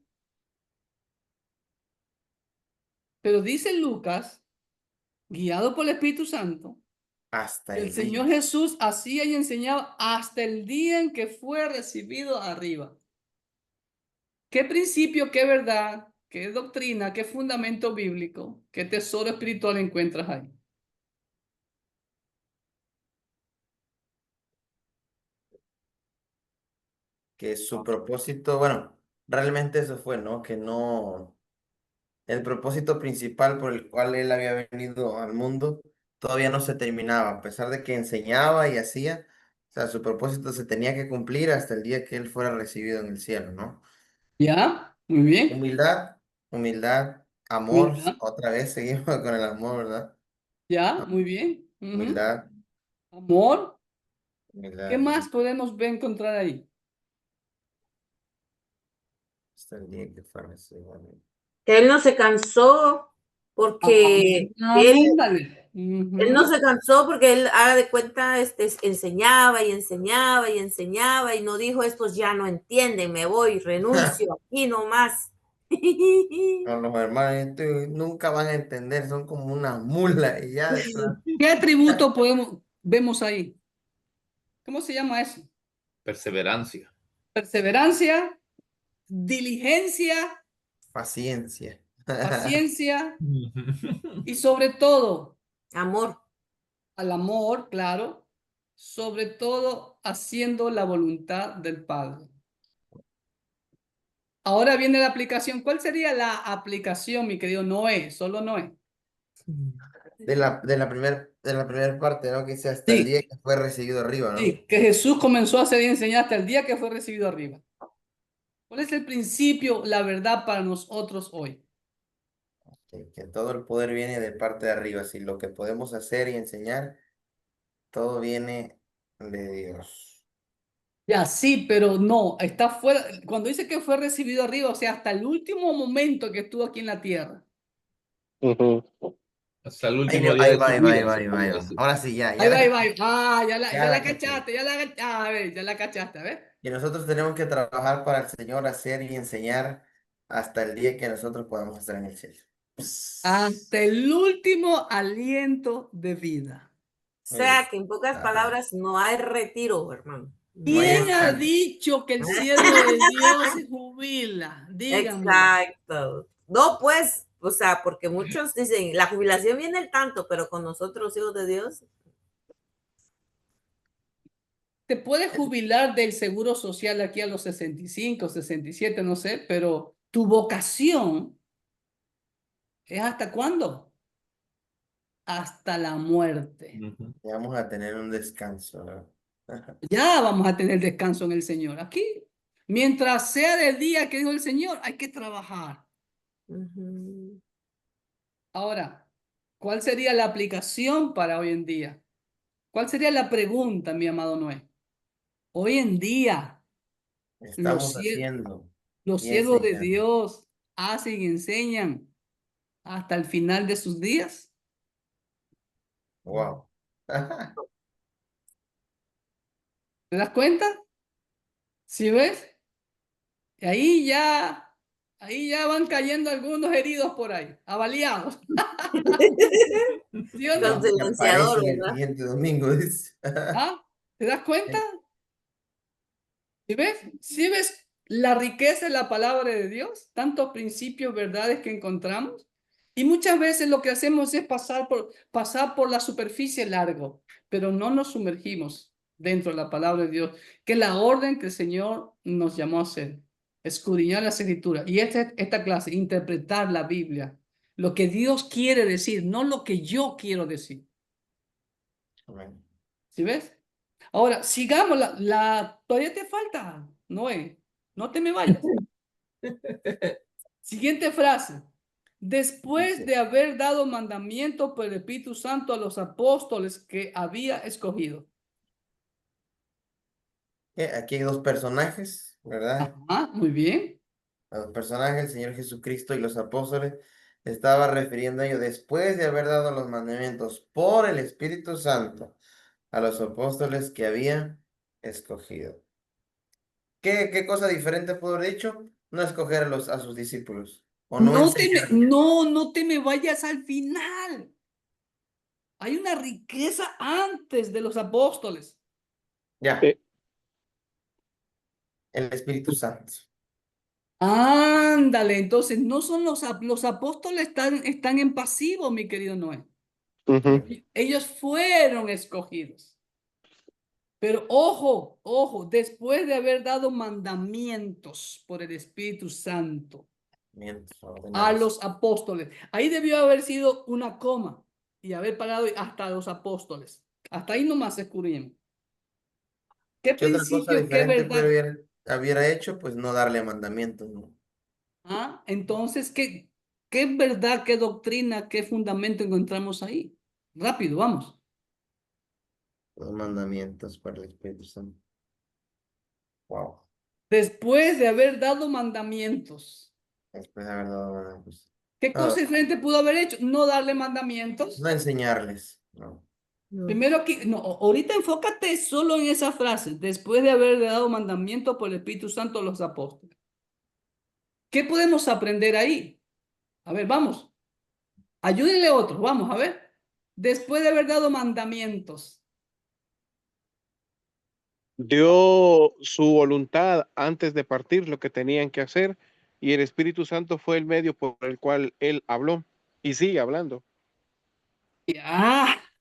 pero dice Lucas, guiado por el Espíritu Santo, Hasta que el el día. Señor Jesús hacía y enseñaba hasta el día en que fue recibido arriba. ¿Qué principio, qué verdad, qué doctrina, qué fundamento bíblico, qué tesoro espiritual encuentras ahí? Que su propósito, bueno, realmente eso fue, ¿no? Que no, el propósito principal por el cual él había venido al mundo todavía no se terminaba, a pesar de que enseñaba y hacía, o sea, su propósito se tenía que cumplir hasta el día que él fuera recibido en el cielo, ¿no? ¿Ya? Muy bien. Humildad, humildad, amor, Humildad. otra vez seguimos con el amor, ¿verdad? ¿Ya? Muy bien. Ujú. Humildad, Amor. ¿Qué humildad, más podemos ver encontrar ahí? hasta el día que fuera recibido. Que él no se cansó porque Ándale. él no se cansó porque él, haga de cuenta, enseñaba y enseñaba y enseñaba y no dijo, estos ya no entienden, me voy, renuncio, aquí nomás. No, los hermanos nunca van a entender, son como una mula y ya de plano. ¿Qué atributo vemos ahí? ¿Cómo se llama eso? Perseverancia. Perseverancia, diligencia, Paciencia. paciencia y sobre todo Amor. al amor, claro, sobre todo haciendo la voluntad del Padre. Ahora viene la aplicación. ¿Cuál sería la aplicación, mi querido Noé? Solo Noé. De la primera parte, ¿no? Que dice hasta el día Sí, que fue recibido arriba, ¿no? sí, que Jesús comenzó a hacer y enseñar hasta el día que fue recibido arriba. ¿Cuál es el principio, la verdad para nosotros hoy? Que todo el poder viene de parte de arriba. Si lo que podemos hacer y enseñar, todo viene de Dios. Ya, sí, pero no, está fuera. Cuando dice que fue recibido arriba, o sea, hasta el último momento que estuvo aquí en la tierra. Ujú. Hasta el Ahí, último día ahí de va, tu ahí va, ahí vida, va, se ahí va, podría ahí va. decir. Ahora sí, ya, Ahí va, ahí va. ya, Ah, ya ya la la caché. cachaste, a ver, ya la cachaste, a ver. Y nosotros tenemos que trabajar para el Señor, hacer y enseñar hasta el día que nosotros podamos estar en el cielo. Hasta el último aliento de vida. O sea, que en Exacto. pocas palabras, no hay retiro, hermano. No hay ¿Quién ha descanso. dicho que el siervo de Dios se jubila? Díganmelo. Exacto. No, pues, o sea, porque muchos dicen, la jubilación viene el tanto, pero con nosotros, hijos de Dios, Te puedes jubilar del seguro social aquí a los 65, 67, no sé, pero tu vocación es ¿hasta cuándo? Hasta la muerte. Ujú. Y vamos a tener un descanso, ¿verdad? Ya vamos a tener descanso en el Señor. Aquí, mientras sea del día que dijo el Señor, hay que trabajar. ujú, Ahora, ¿cuál sería la aplicación para hoy en día? ¿Cuál sería la pregunta, mi amado Noé? Hoy en día, los, Estamos cier- haciendo los y siervos de enseñando. Dios hacen y enseñan hasta el final de sus días. Wow. ¿Te das cuenta? ¿Sí ves? Y ahí ya van cayendo algunos heridos por ahí, avaliados. ¿Sí o con no? silenciador, Aparecen el ¿verdad? siguiente domingo, dice. ¿Ah? ¿Te das cuenta? ¿Sí ves? ¿Sí ves la riqueza de la palabra de Dios? Tantos principios, verdades que encontramos. Y muchas veces lo que hacemos es pasar por la superficie largo, pero no nos sumergimos dentro de la palabra de Dios, que es la orden que el Señor nos llamó a hacer, escudriñar las escrituras. Y esta clase, interpretar la Biblia, lo que Dios quiere decir, no lo que yo quiero decir. Amén. ¿Sí ves? Ahora, sigamos, todavía te falta, Noé, no te me vayas. Siguiente frase. Después Dice, de haber dado mandamiento por el Espíritu Santo a los apóstoles que había escogido. aquí hay dos personajes, ¿verdad? Ajá, muy bien. A los personajes, el Señor Jesucristo y los apóstoles. Estaba refiriendo a ellos después de haber dado los mandamientos por el Espíritu Santo a los apóstoles que había escogido. ¿Qué cosa diferente pudo haber dicho? No escoger a sus discípulos o no enseñarles. No te me vayas al final. Hay una riqueza antes de los apóstoles. Ya, Eh, el Espíritu Santo. Ándale, entonces no son los apóstoles están en pasivo, mi querido Noé. ujú. Ellos fueron escogidos. Pero ojo, después de haber dado mandamientos por el Espíritu Santo Mientras a ordenanza. los apóstoles, ahí debió haber sido una coma y haber parado hasta los apóstoles. Hasta ahí nomás escurrimos. ¿Qué ¿Qué otra cosa principio, qué diferente verdad? hubiera hecho? Pues no darle mandamientos, ¿no? ¿Ah? Entonces, ¿qué verdad, qué doctrina, qué fundamento encontramos ahí? Rápido, vamos. Los mandamientos por el Espíritu Santo. Wow. Después de haber dado mandamientos, Después de haber dado mandamientos. ¿qué No, cosa diferente pudo haber hecho? No darle mandamientos. no enseñarles. No. no. Primero que, no, ahorita enfócate solo en esa frase, después de haber dado mandamiento por el Espíritu Santo a los apóstoles. ¿Qué podemos aprender ahí? A ver, vamos. Ayúdenle a otros, vamos, a ver. Después de haber dado mandamientos. Dio su voluntad antes de partir lo que tenían que hacer y el Espíritu Santo fue el medio por el cual él habló y sigue hablando.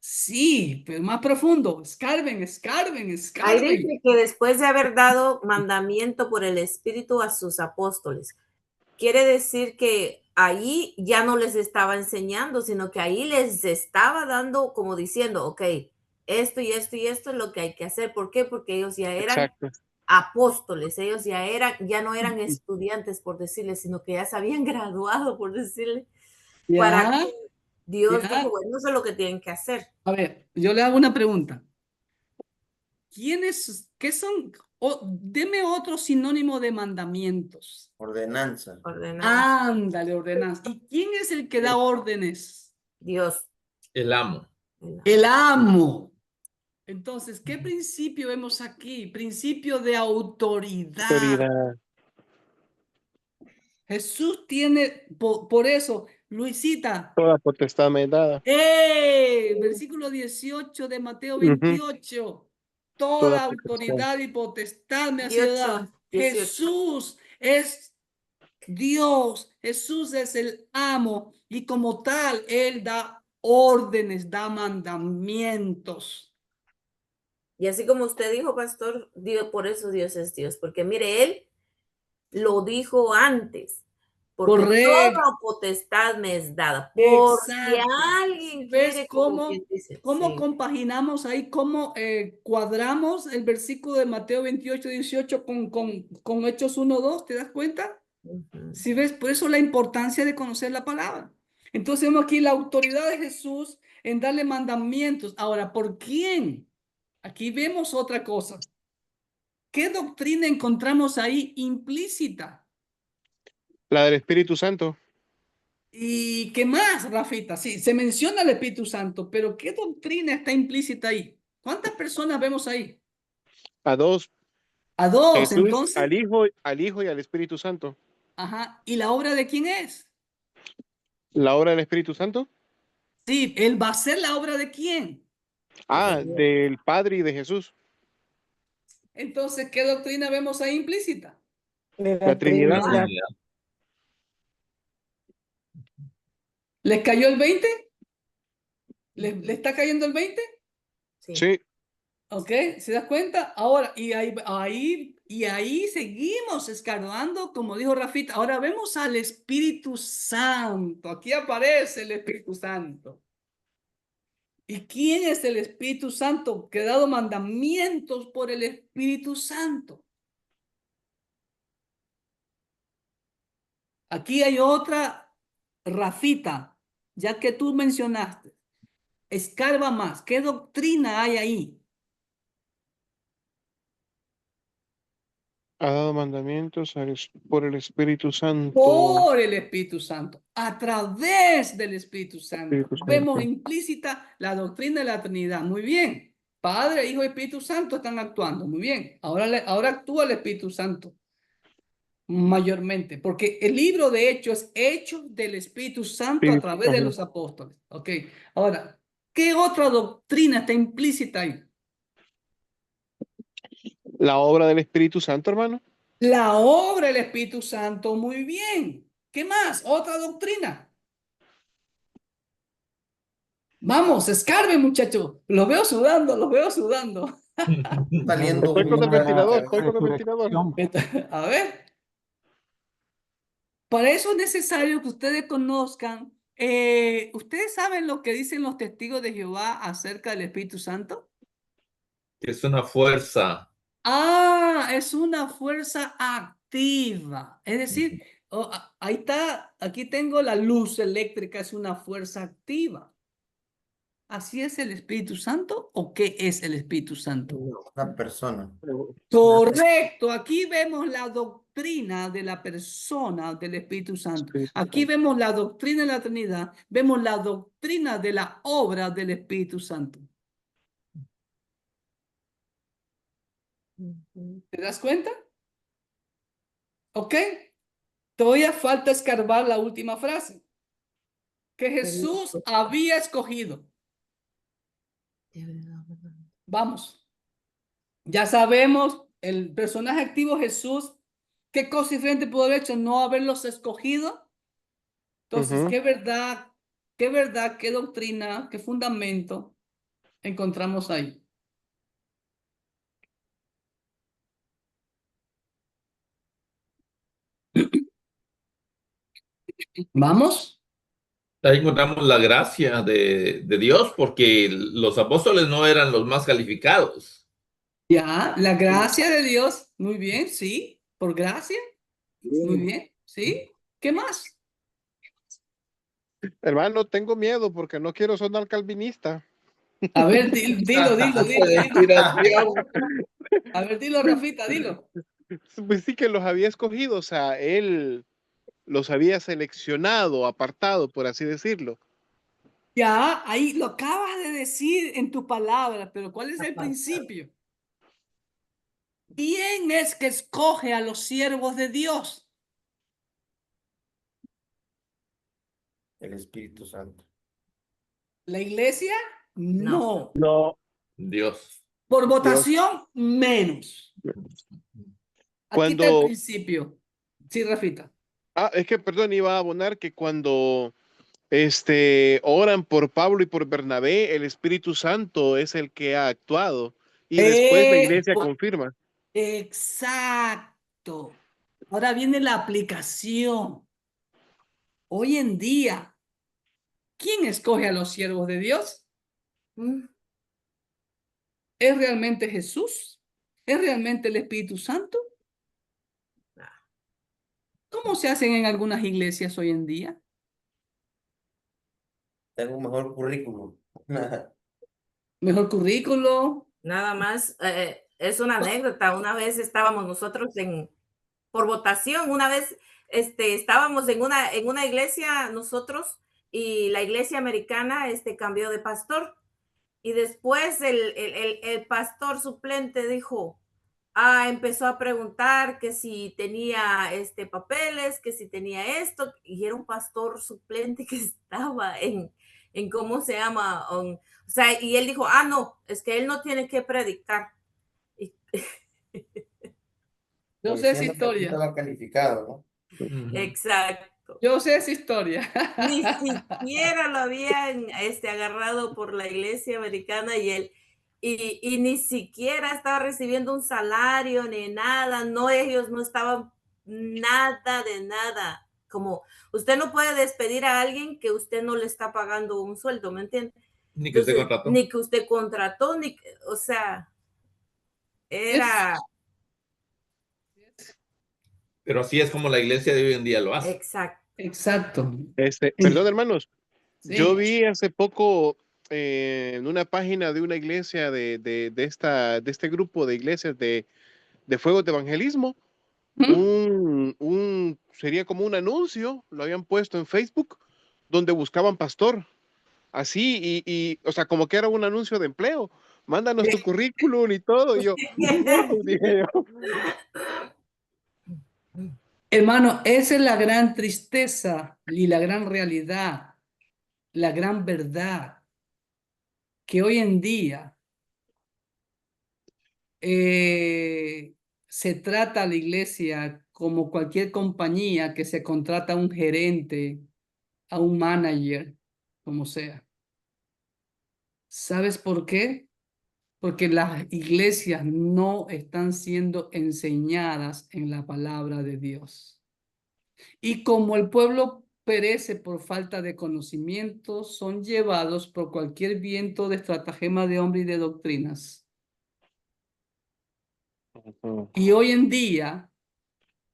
Sí, pero más profundo. Escarben. Ahí dice que después de haber dado mandamiento por el Espíritu a sus apóstoles, quiere decir que ahí ya no les estaba enseñando, sino que ahí les estaba dando como diciendo, ok, esto y esto y esto es lo que hay que hacer. ¿Por qué? Porque ellos ya eran Exacto. apóstoles, ellos ya no eran estudiantes, por decirles, sino que ya se habían graduado, por decirle, para Ya, que Dios ya. dijo, bueno, eso es lo que tienen que hacer. A ver, yo le hago una pregunta. ¿Qué son? Deme otro sinónimo de mandamientos. Ordenanza. Ordenanza. Ándale, ordenanza. ¿Y quién es el que da órdenes? Dios. El amo. El amo. Entonces, ¿qué principio vemos aquí? Principio de autoridad. Autoridad. Jesús tiene, por eso, Luisita, Toda potestad me es dada. versículo 18 de Mateo Ujú. 28. Toda Toda potestad. autoridad y potestad me ha sido dada. 18. Jesús es Dios, Jesús es el amo y como tal, Él da órdenes, da mandamientos. Y así como usted dijo, pastor, Dios, por eso Dios es Dios, porque mire, Él lo dijo antes, porque Correcto. toda potestad me es dada. Porque Exacto. alguien ¿Ves quiere, como cómo, quien dice, cómo sí. compaginamos ahí, cómo cuadramos el versículo de Mateo 28, 18 con Hechos 1, 2? ¿Te das cuenta? Ujú. Si ves, por eso la importancia de conocer la palabra. Entonces vemos aquí la autoridad de Jesús en darle mandamientos. Ahora, ¿por quién? Aquí vemos otra cosa. ¿Qué doctrina encontramos ahí implícita? La del Espíritu Santo. ¿Y qué más, Rafita? Sí, se menciona el Espíritu Santo, pero ¿qué doctrina está implícita ahí? ¿Cuántas personas vemos ahí? A dos. A dos, Jesús, entonces. al Hijo y al Espíritu Santo. Ajá. ¿Y la obra de quién es? La obra del Espíritu Santo. Sí, él va a ser la obra de quién. Ah, del Padre y de Jesús. Entonces, ¿qué doctrina vemos ahí implícita? De La Trinidad. Trinidad. ¿Les cayó el 20? ¿Le está cayendo el 20? Sí. Sí. ¿Ok? ¿Se das cuenta? Ahora, y ahí seguimos escarbando, como dijo Rafita. Ahora vemos al Espíritu Santo. Aquí aparece el Espíritu Santo. ¿Y quién es el Espíritu Santo? Que ha dado mandamientos por el Espíritu Santo. Aquí hay otra, Rafita, ya que tú mencionaste. Escarba más. ¿Qué doctrina hay ahí? Ha dado mandamientos por el Espíritu Santo. Por el Espíritu Santo, a través del Espíritu Santo. Espíritu Santo. Vemos implícita la doctrina de la Trinidad. Muy bien. Padre, Hijo y Espíritu Santo están actuando. Muy bien. Ahora actúa el Espíritu Santo mayormente, porque el libro de Hechos es Hechos del Espíritu Santo a través de los apóstoles. Ok. Ahora, ¿qué otra doctrina está implícita ahí? La obra del Espíritu Santo, hermano. La obra del Espíritu Santo. Muy bien. ¿Qué más? Otra doctrina. Vamos, escarben, muchachos. Los veo sudando, los veo sudando. Saliendo Estoy con el humo de la ventilador, estoy cabeza. con el ventilador. A ver. Para eso es necesario que ustedes conozcan. ¿Ustedes saben lo que dicen los testigos de Jehová acerca del Espíritu Santo? Es una fuerza. Ah, es una fuerza activa. Es decir, ahí está, aquí tengo la luz eléctrica, es una fuerza activa. ¿Así es el Espíritu Santo o qué es el Espíritu Santo? Una persona. Correcto, aquí vemos la doctrina de la persona del Espíritu Santo. Aquí vemos la doctrina de la Trinidad, vemos la doctrina de la obra del Espíritu Santo. ¿Te das cuenta? ¿Ok? Todavía falta escarbar la última frase. Que Jesús había escogido. Vamos. Ya sabemos, el personaje activo Jesús, ¿qué cosa diferente pudo haber hecho? No haberlos escogido. Entonces, Ujú. qué verdad, qué doctrina, qué fundamento encontramos ahí. ¿Vamos? Ahí encontramos la gracia de Dios, porque los apóstoles no eran los más calificados. Ya, la gracia de Dios. Muy bien, sí. Por gracia. Muy bien, sí. ¿Qué más? Hermano, tengo miedo porque no quiero sonar calvinista. A ver, dilo. A ver, dilo, Rafita, dilo. Pues sí que los había escogido, o sea, él los había seleccionado, apartado, por así decirlo. Ya, ahí lo acabas de decir en tu palabra, pero ¿cuál es el principio? ¿Quién es que escoge a los siervos de Dios? El Espíritu Santo. ¿La iglesia? No. No, Dios. Por Dios. votación, menos. Aquí está el Cuando, principio. Sí, Rafita. es que, perdón, iba a abonar que cuando oran por Pablo y por Bernabé, el Espíritu Santo es el que ha actuado y después la iglesia Pues, confirma. exacto. Ahora viene la aplicación. Hoy en día, ¿quién escoge a los siervos de Dios? Mm, ¿Es realmente Jesús? ¿Es realmente el Espíritu Santo? ¿Cómo se hacen en algunas iglesias hoy en día? Tengo un mejor currículum. Mejor currículo. Nada más, es una anécdota. Una vez estábamos nosotros por votación, una vez estábamos en una iglesia nosotros y la iglesia americana cambió de pastor. Y después el pastor suplente dijo, empezó a preguntar que si tenía papeles, que si tenía esto, y era un pastor suplente que estaba en ¿cómo se llama? O sea, y él dijo, no, es que él no tiene que predicar. Y, Yo sé esa Diciendo que no historia. estaba calificado, ¿no? exacto. Yo sé esa historia. Ni siquiera lo habían agarrado por la iglesia americana y él, y ni siquiera estaba recibiendo un salario ni nada, no, ellos no estaban nada de nada. Como usted no puede despedir a alguien que usted no le está pagando un sueldo, ¿me entiende? Ni que usted Entonces, contrató. ni que usted contrató, o sea, era Pero así es como la iglesia de hoy en día lo hace. exacto. Exacto. Perdón, hermanos. Yo Sí. vi hace poco en una página de una iglesia de este grupo de iglesias de fuegos de evangelismo, sería como un anuncio, lo habían puesto en Facebook, donde buscaban pastor. Así, o sea, como que era un anuncio de empleo. Mándanos tu currículum y todo. Y yo, wow, dije yo. Hermano, esa es la gran tristeza y la gran realidad, la gran verdad, que hoy en día se trata a la iglesia como cualquier compañía que se contrata a un gerente, a un manager, como sea. ¿Sabes por qué? Porque las iglesias no están siendo enseñadas en la palabra de Dios. Y como el pueblo perece por falta de conocimiento, son llevados por cualquier viento de estratagema de hombre y de doctrinas. Y hoy en día,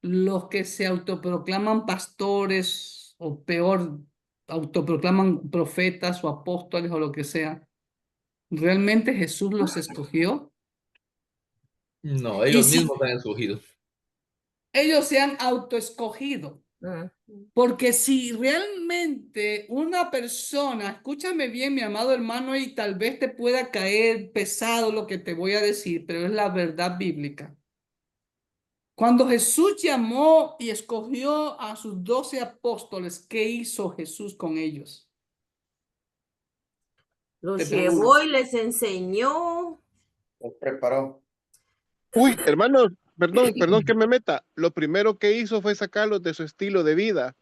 los que se autoproclaman pastores o peor, autoproclaman profetas o apóstoles o lo que sea, ¿realmente Jesús los escogió? No, Y ellos si mismos han escogido. ellos se han autoescogido, Mm. porque si realmente una persona, escúchame bien, mi amado hermano, y tal vez te pueda caer pesado lo que te voy a decir, pero es la verdad bíblica. Cuando Jesús llamó y escogió a sus 12 apóstoles, ¿qué hizo Jesús con ellos? Los Te pregunto. llevó y les enseñó. Los preparó. Uy, hermanos, perdón que me meta. Lo primero que hizo fue sacarlos de su estilo de vida.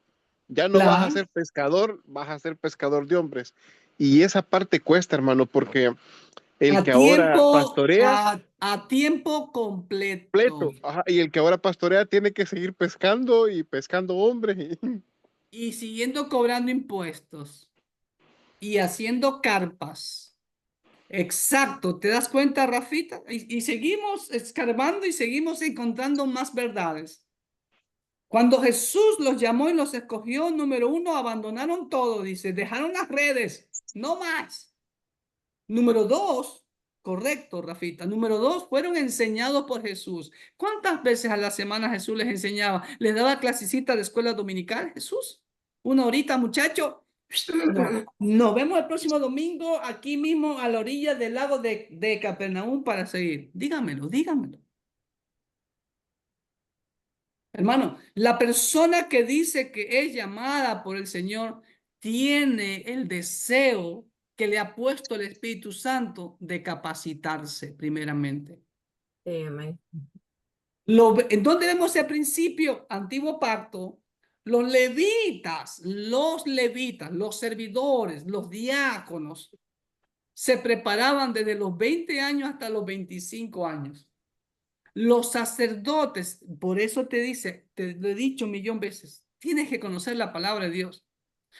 Ya no vas a Claro, ser pescador, vas a ser pescador de hombres. Y esa parte cuesta, hermano, porque el que ahora pastorea, a tiempo completo. completo, ajá, y el que ahora pastorea tiene que seguir pescando y pescando hombres. Y siguiendo cobrando impuestos y haciendo carpas. Exacto, ¿te das cuenta, Rafita? Y seguimos escarbando y seguimos encontrando más verdades. Cuando Jesús los llamó y los escogió, número uno, abandonaron todo, dice, dejaron las redes, no más. Número dos, correcto, Rafita. Número dos, fueron enseñados por Jesús. ¿Cuántas veces a la semana Jesús les enseñaba? ¿Les daba clasicita de escuela dominical, Jesús? Una horita, muchacho. No. Nos vemos el próximo domingo aquí mismo a la orilla del lago de Capernaum para seguir. Dígamelo, dígamelo. Hermano, la persona que dice que es llamada por el Señor tiene el deseo que le ha puesto el Espíritu Santo de capacitarse primeramente. Amén. ¿En dónde vemos ese principio? Antiguo pacto. Los levitas, los servidores, los diáconos, se preparaban desde los 20 años hasta los 25 años. Los sacerdotes, por eso te lo he dicho 1.000.000 veces, tienes que conocer la palabra de Dios.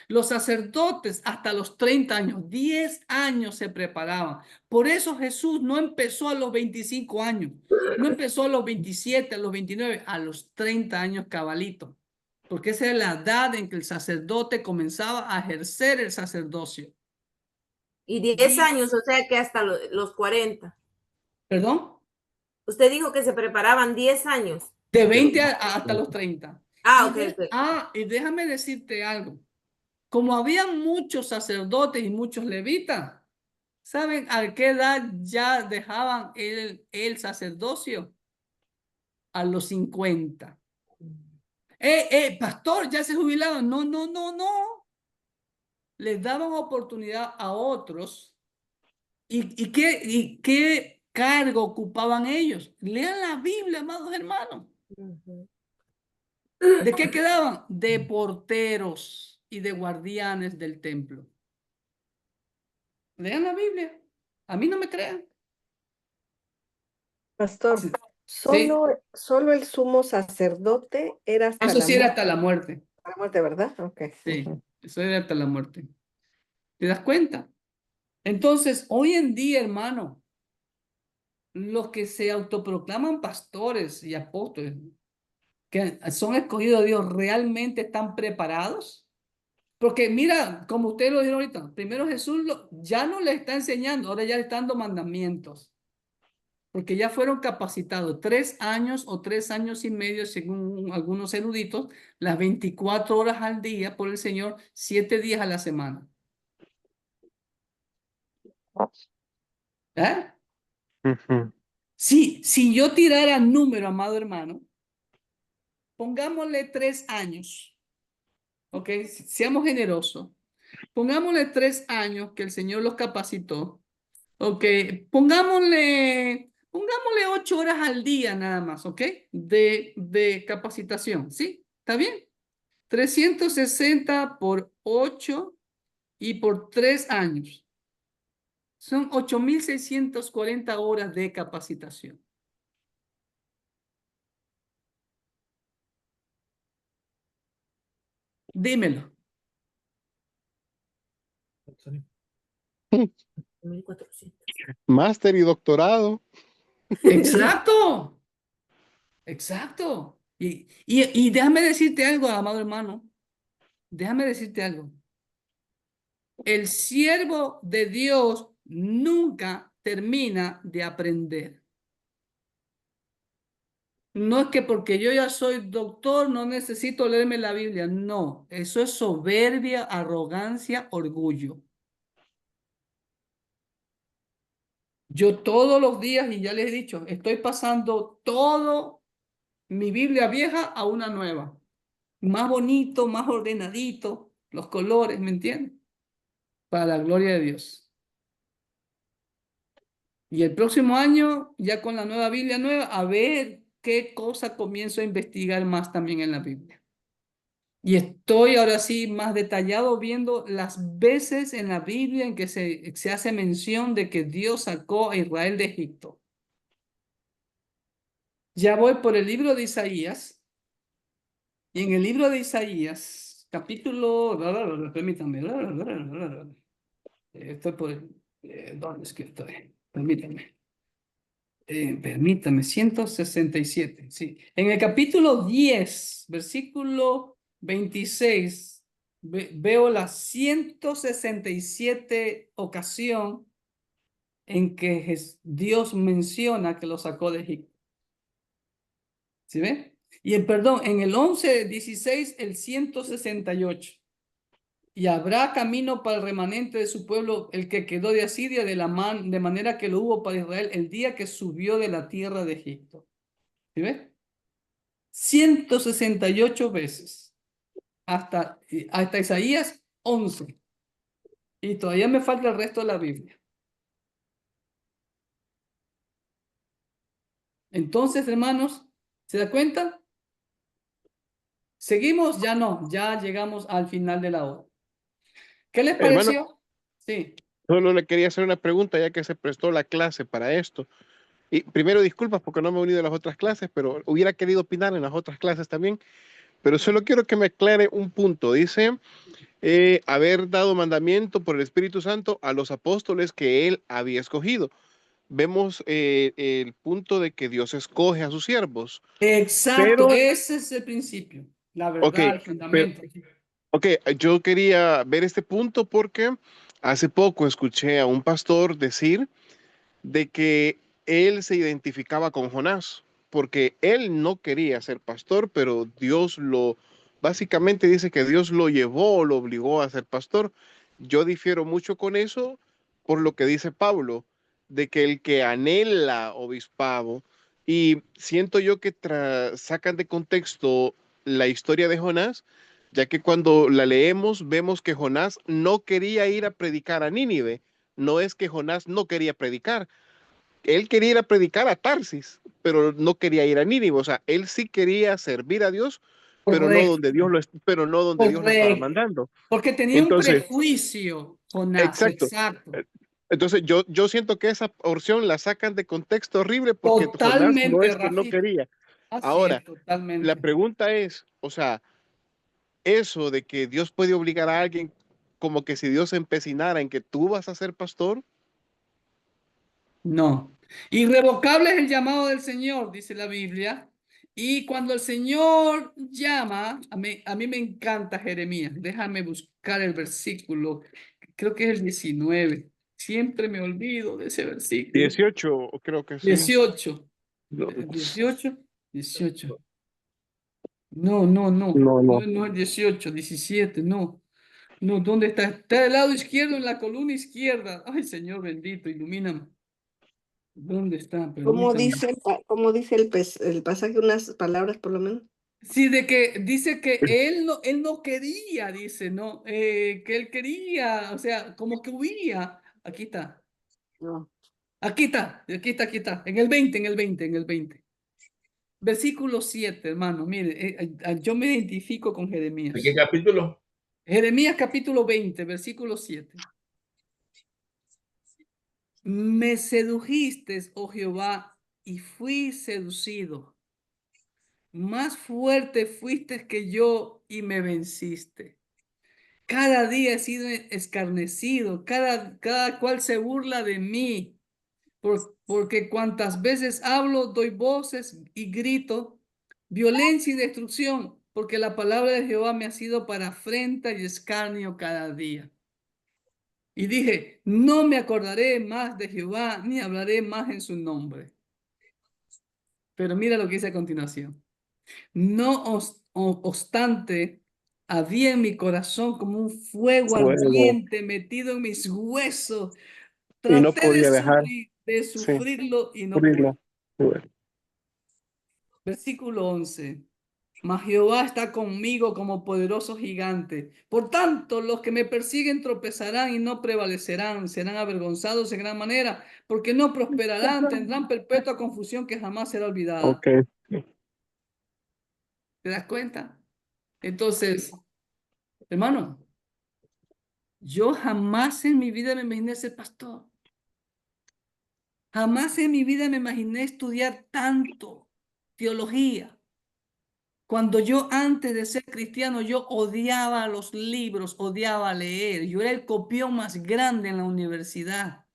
Los sacerdotes hasta los 30 años, 10 años se preparaban. Por eso Jesús no empezó a los 25 años, no empezó a los 27, a los 29, a los 30 años cabalito. Porque esa es la edad en que el sacerdote comenzaba a ejercer el sacerdocio. Y 10 años, o sea que hasta los 40. ¿Perdón? Usted dijo que se preparaban 10 años. De 20 hasta los 30. Y déjame decirte algo. Como había muchos sacerdotes y muchos levitas, ¿saben a qué edad ya dejaban el sacerdocio? A los 50. Pastor, ya se jubilaron. No, no, no, no. Les daban oportunidad a otros. ¿Y qué cargo ocupaban ellos? Lean la Biblia, amados hermanos. ¿De qué quedaban? De porteros y de guardianes del templo. Lean la Biblia. A mí no me crean. Pastor, Sí. solo el sumo sacerdote era hasta Eso la sí era muerte. hasta la muerte. La muerte, ¿verdad? Ok. Sí, eso era hasta la muerte. ¿Te das cuenta? Entonces, hoy en día, hermano, los que se autoproclaman pastores y apóstoles, que son escogidos de Dios, ¿realmente están preparados? Porque mira, como usted lo dijo ahorita, primero Jesús ya no le está enseñando, ahora ya le está dando mandamientos. Porque ya fueron capacitados 3 años o 3 años y medio, según algunos eruditos, las 24 horas al día por el Señor, 7 días a la semana. ¿Eh? Si yo tirara número, amado hermano, pongámosle 3 años, ¿ok? Seamos generosos. Pongámosle 3 años que el Señor los capacitó, ¿ok? Pongámosle 8 horas al día nada más, ¿ok? De capacitación, ¿sí? ¿Está bien? 360 por 8 y por 3 años. Son 8.640 horas de capacitación. Dímelo. 1400. Máster y doctorado. Exacto. Exacto. Y déjame decirte algo, amado hermano. Déjame decirte algo. El siervo de Dios nunca termina de aprender. No es que porque yo ya soy doctor no necesito leerme la Biblia. No, eso es soberbia, arrogancia, orgullo. Yo todos los días, y ya les he dicho, estoy pasando todo mi Biblia vieja a una nueva. Más bonito, más ordenadito, los colores, ¿me entienden? Para la gloria de Dios. Y el próximo año, ya con la nueva Biblia nueva, a ver qué cosa comienzo a investigar más también en la Biblia. Y estoy ahora sí más detallado viendo las veces en la Biblia en que se hace mención de que Dios sacó a Israel de Egipto. Ya voy por el libro de Isaías. Y en el libro de Isaías, capítulo... Permítanme. Estoy por... ¿Dónde es que estoy? Permítanme. Permítame, 167, sí. En el capítulo 10, versículo 26, veo la 167 ocasión en que Dios menciona que lo sacó de Egipto. ¿Sí ve? Y en el 11, 16, el 168. Y habrá camino para el remanente de su pueblo, el que quedó de Asiria, de manera que lo hubo para Israel el día que subió de la tierra de Egipto. ¿Sí ves? 168 veces. Hasta Isaías 11. Y todavía me falta el resto de la Biblia. Entonces, hermanos, ¿se da cuenta? ¿Seguimos? Ya no, ya llegamos al final de la hora. ¿Qué les Hermano, pareció? Sí. solo le quería hacer una pregunta ya que se prestó la clase para esto. Y primero disculpas porque no me he unido a las otras clases, pero hubiera querido opinar en las otras clases también. Pero solo quiero que me aclare un punto. Dice, haber dado mandamiento por el Espíritu Santo a los apóstoles que él había escogido. Vemos el punto de que Dios escoge a sus siervos. Exacto, Pero, ese es el principio, la ok, verdad, el pero, fundamento. ok, yo quería ver este punto porque hace poco escuché a un pastor decir de que él se identificaba con Jonás, porque él no quería ser pastor, pero básicamente dice que Dios lo llevó o lo obligó a ser pastor. Yo difiero mucho con eso por lo que dice Pablo, de que el que anhela obispado, y siento yo que sacan de contexto la historia de Jonás, ya que cuando la leemos vemos que Jonás no quería ir a predicar a Nínive, no es que Jonás no quería predicar, él quería ir a predicar a Tarsis, pero no quería ir a Nínive. O sea, él sí quería servir a Dios, Correcto, pero no donde Dios lo estaba correcto. mandando. Porque tenía un Entonces, prejuicio, Jonás, exacto. exacto. Entonces, yo siento que esa porción la sacan de contexto horrible porque Jonás no Totalmente, es que no Rafita. quería. Así es, Ahora, la totalmente. pregunta es, o sea, eso de que Dios puede obligar a alguien, como que si Dios se empecinara en que tú vas a ser pastor. No. Irrevocable es el llamado del Señor, dice la Biblia. Y cuando el Señor llama, a mí me encanta Jeremías. Déjame buscar el versículo. Creo que es el 19. Siempre me olvido de ese versículo. 18, creo que sí. 18. No, 18. 18. No, no, no. no, No, no. no es 18, 17, no. No, ¿dónde está? Está del lado izquierdo, en la columna izquierda. Ay, Señor bendito, ilumíname. ¿Dónde está? ¿Cómo Permítame. dice, cómo dice el pasaje, unas palabras por lo menos? Sí, de que dice que él no quería, dice, ¿no? Que él quería, o sea, como que huía. Aquí está, No. aquí está, en el 20, en el 20. Versículo 7, hermano, mire, yo me identifico con ¿De qué Jeremías. capítulo? Jeremías capítulo 20, versículo 7. Me sedujiste, oh Jehová, y fui seducido. Más fuerte fuiste que yo y me venciste. Cada día he sido escarnecido, cada cual se burla de mí, porque cuantas veces hablo, doy voces y grito, violencia y destrucción, porque la palabra de Jehová me ha sido para afrenta y escarnio cada día. Y dije, no me acordaré más de Jehová, ni hablaré más en su nombre. Pero mira lo que dice a continuación. No obstante, había en mi corazón como un fuego Fuego. ardiente metido en mis huesos. Y no Traté podía dejar, de sí, sufrirlo y no pude. abrirlo. Bueno, Versículo 11. Mas Jehová está conmigo como poderoso gigante. Por tanto, los que me persiguen tropezarán y no prevalecerán. Serán avergonzados en gran manera, porque no prosperarán. Tendrán perpetua confusión que jamás será olvidada. ok. ¿Te das cuenta? Entonces, hermano, yo jamás en mi vida me imaginé ser pastor. Jamás en mi vida me imaginé estudiar tanto teología. Cuando yo antes de ser cristiano, yo odiaba los libros, odiaba leer. Yo era el copión más grande en la universidad.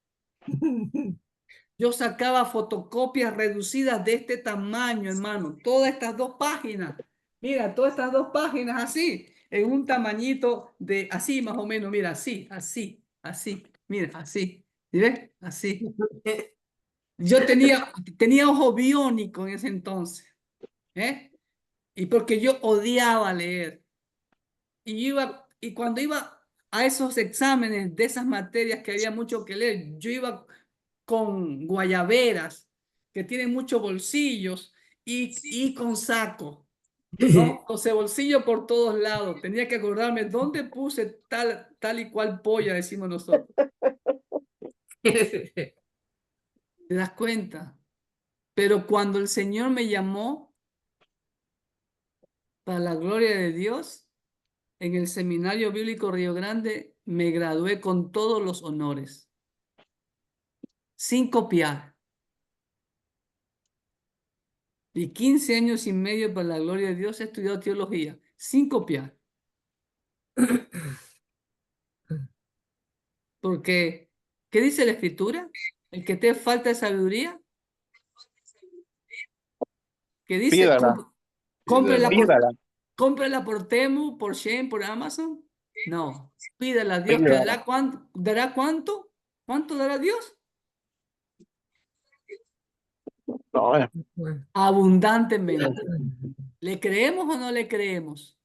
Yo sacaba fotocopias reducidas de este tamaño, hermano. Todas estas 2 páginas. Mira, todas estas 2 páginas así, en un tamañito de así más o menos. Mira, así, así, así. Mira, así. ¿Sí ves? Así. Yo tenía ojo biónico en ese entonces. Y porque yo odiaba leer. Y cuando iba a esos exámenes de esas materias que había mucho que leer. Yo iba con guayaberas que tienen muchos bolsillos y con saco, ¿no? O sea, bolsillo por todos lados. Tenía que acordarme dónde puse tal y cual polla, decimos nosotros. ¿Te das cuenta? Pero cuando el Señor me llamó para la gloria de Dios, en el Seminario Bíblico Río Grande, me gradué con todos los honores, sin copiar. Y 15 años y medio para la gloria de Dios he estudiado teología, sin copiar. Porque, ¿qué dice la Escritura? El que te falta de sabiduría, que dice, Pídala, cómprela por, pídala, cómprela por Temu, por Shein, por Amazon. No, pídala a Dios que pídala. dará cuánto, ¿dará cuánto? ¿Cuánto dará Dios? No, Abundantemente. ¿Le creemos o no le creemos?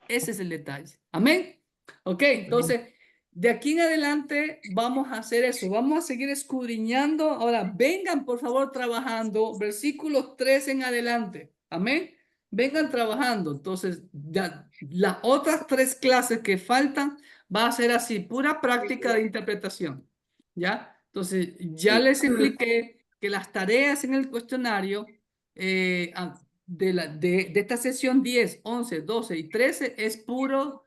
Ese es el detalle. Amén. Ok, entonces, de aquí en adelante vamos a hacer eso. Vamos a seguir escudriñando. Ahora, vengan por favor trabajando. Versículos 3 en adelante. Amén. Vengan trabajando. Entonces, ya, las otras 3 clases que faltan va a ser así, pura práctica de interpretación. ¿Ya? Entonces, ya les expliqué que las tareas en el cuestionario de esta sesión 10, 11, 12 y 13 es puro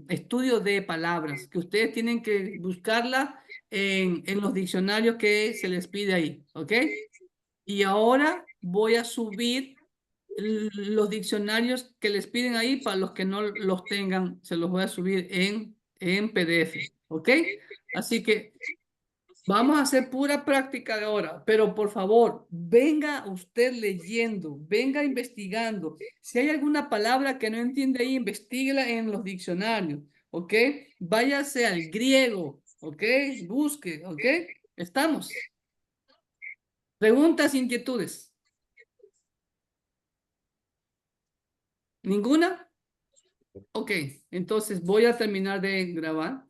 estudio de palabras, que ustedes tienen que buscarla en los diccionarios que se les pide ahí, ¿ok? Y ahora voy a subir los diccionarios que les piden ahí para los que no los tengan, se los voy a subir en PDF, ¿ok? Así que vamos a hacer pura práctica de ahora, pero por favor, venga usted leyendo, venga investigando. Si hay alguna palabra que no entiende ahí, investíguela en los diccionarios, ¿ok? Váyase al griego, ¿ok? Busque, ¿ok? ¿Estamos? ¿Preguntas, inquietudes? ¿Ninguna? Ok, entonces voy a terminar de grabar.